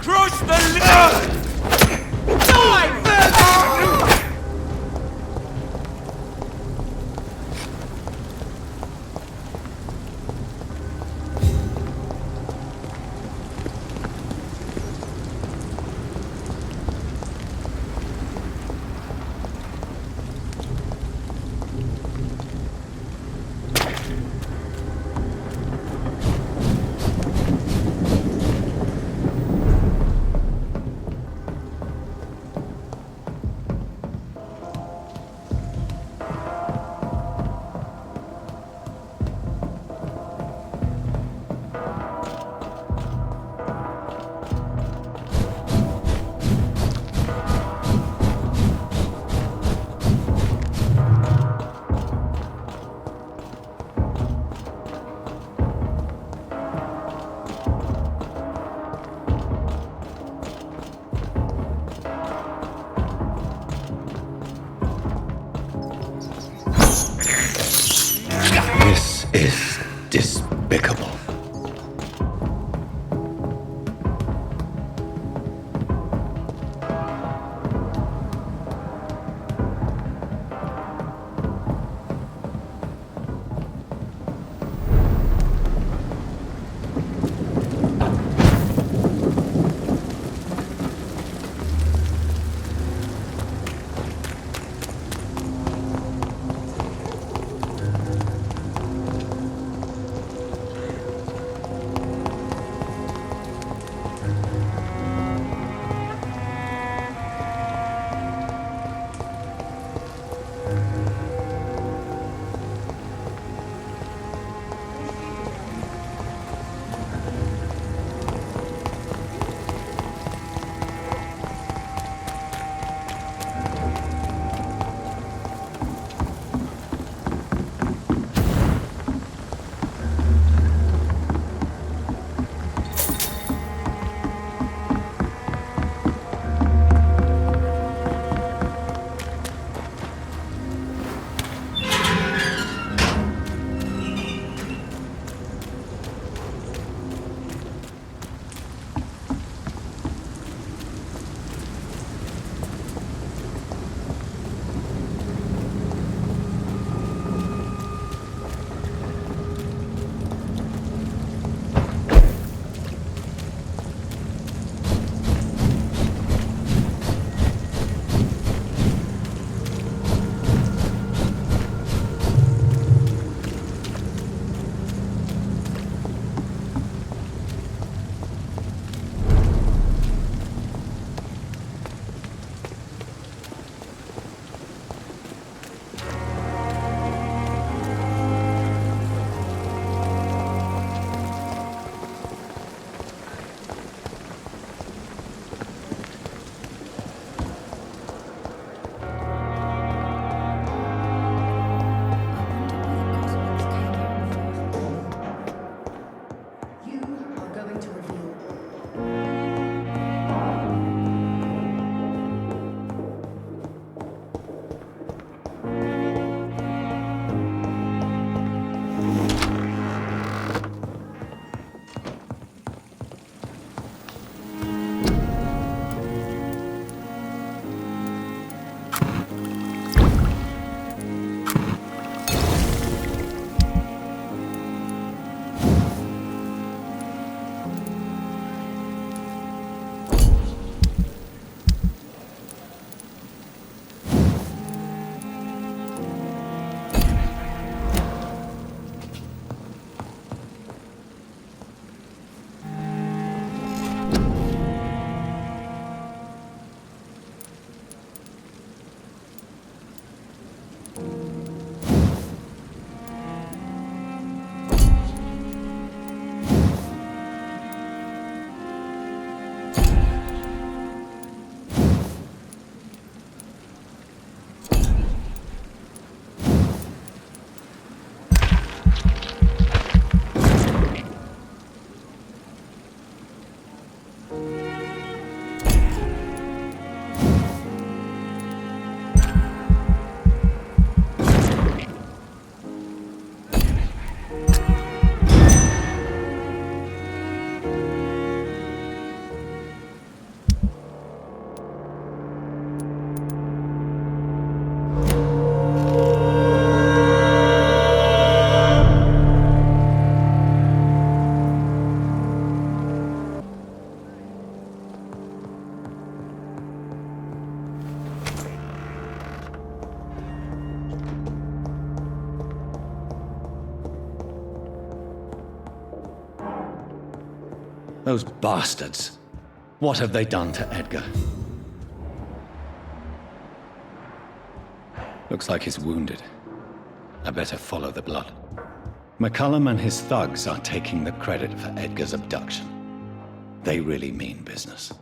Crush the lid! Die! This is despicable. Those bastards. What have they done to Edgar? Looks like he's wounded. I better follow the blood. McCullum and his thugs are taking the credit for Edgar's abduction. They really mean business.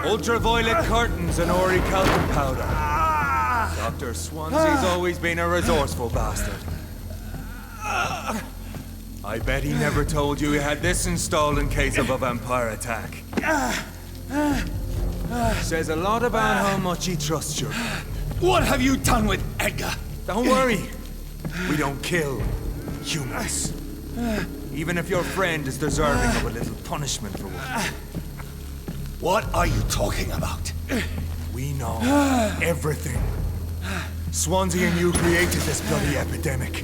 Ultraviolet curtains and orichalcum powder. Dr. Swansea's always been a resourceful bastard. I bet he never told you he had this installed in case of a vampire attack. Says a lot about how much he trusts you. What have you done with Edgar? Don't worry. We don't kill humans. Even if your friend is deserving of a little punishment for one. What are you talking about? We know everything. Swansea and you created this bloody epidemic.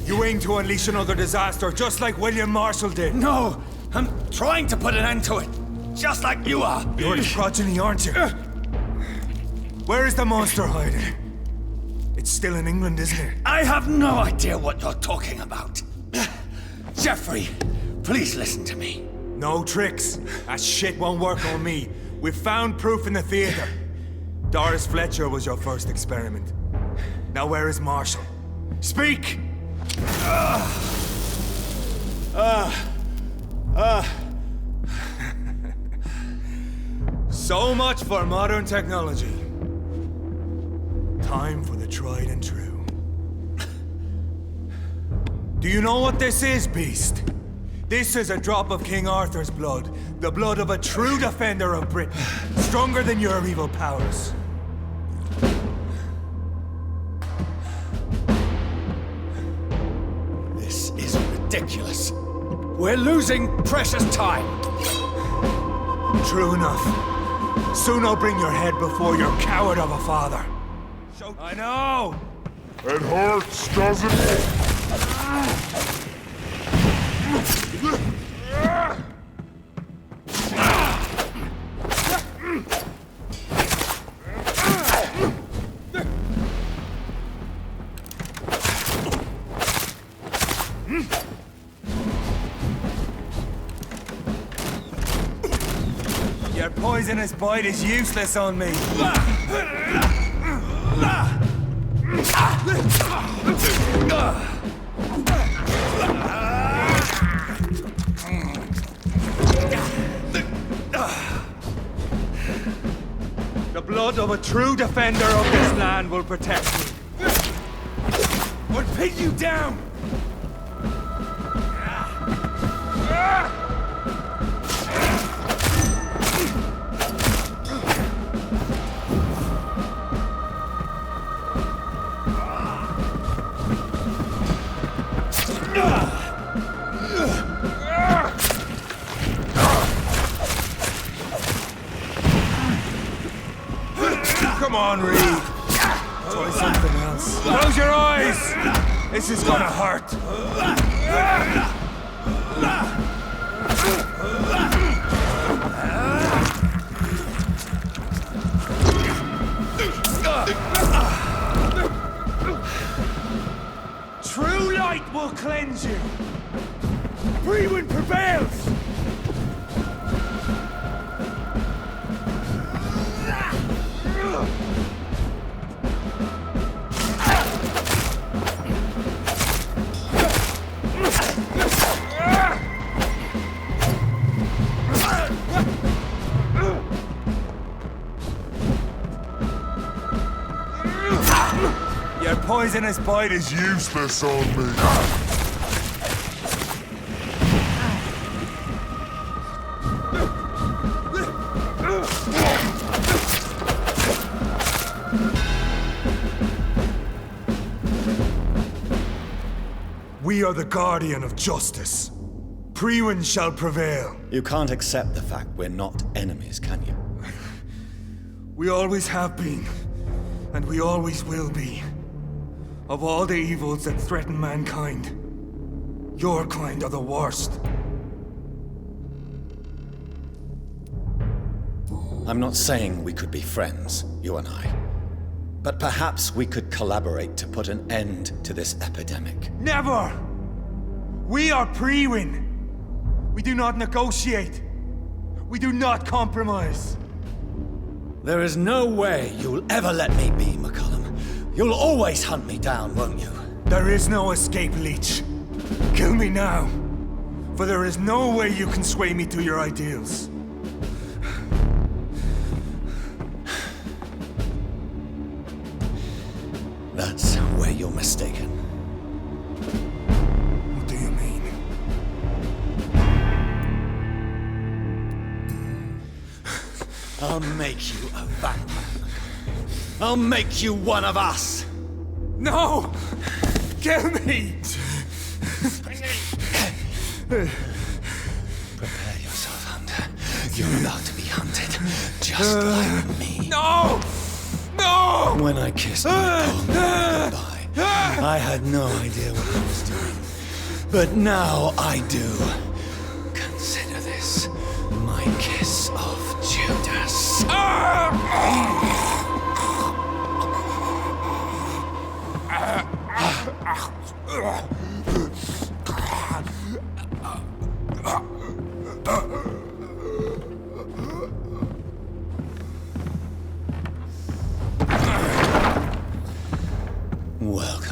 You aim to unleash another disaster just like William Marshall did. No! I'm trying to put an end to it. Just like you are. You're its progeny, aren't you? Where is the monster hiding? It's still in England, isn't it? I have no idea what you're talking about. Jeffrey, please listen to me. No tricks. That shit won't work on me. We've found proof in the theater. Doris Fletcher was your first experiment. Now where is Marshall? Speak! So much for modern technology. Time for the tried and true. Do you know what this is, Beast? This is a drop of King Arthur's blood. The blood of a true defender of Britain. Stronger than your evil powers. This is ridiculous. We're losing precious time. True enough. Soon I'll bring your head before your coward of a father. I know! It hurts, doesn't it? Your poisonous bite is useless on me. The blood of a true defender of this land will protect me. Or pin you down! Come on, Reed. Try something else. Close your eyes! This is gonna hurt. True light will cleanse you. Free wind prevails. Your poisonous bite is useless on me. we are the guardian of justice. Priwen shall prevail. You can't accept the fact we're not enemies, can you? We always have been, and we always will be. Of all the evils that threaten mankind, your kind are the worst. I'm not saying we could be friends, you and I. But perhaps we could collaborate to put an end to this epidemic. Never! We are Priwen. We do not negotiate. We do not compromise. There is no way you'll ever let me be, McCullum. You'll always hunt me down, won't you? There is no escape, Leech. Kill me now. For there is no way you can sway me to your ideals. That's where you're mistaken. What do you mean? I'll make you a vampire. I'll make you one of us! No! Kill me! Prepare yourself, Hunter. You're about to be hunted, just like me. No! No! When I kissed my own goodbye, I had no idea what I was doing. But now I do. Consider this my kiss of Judas. Welcome.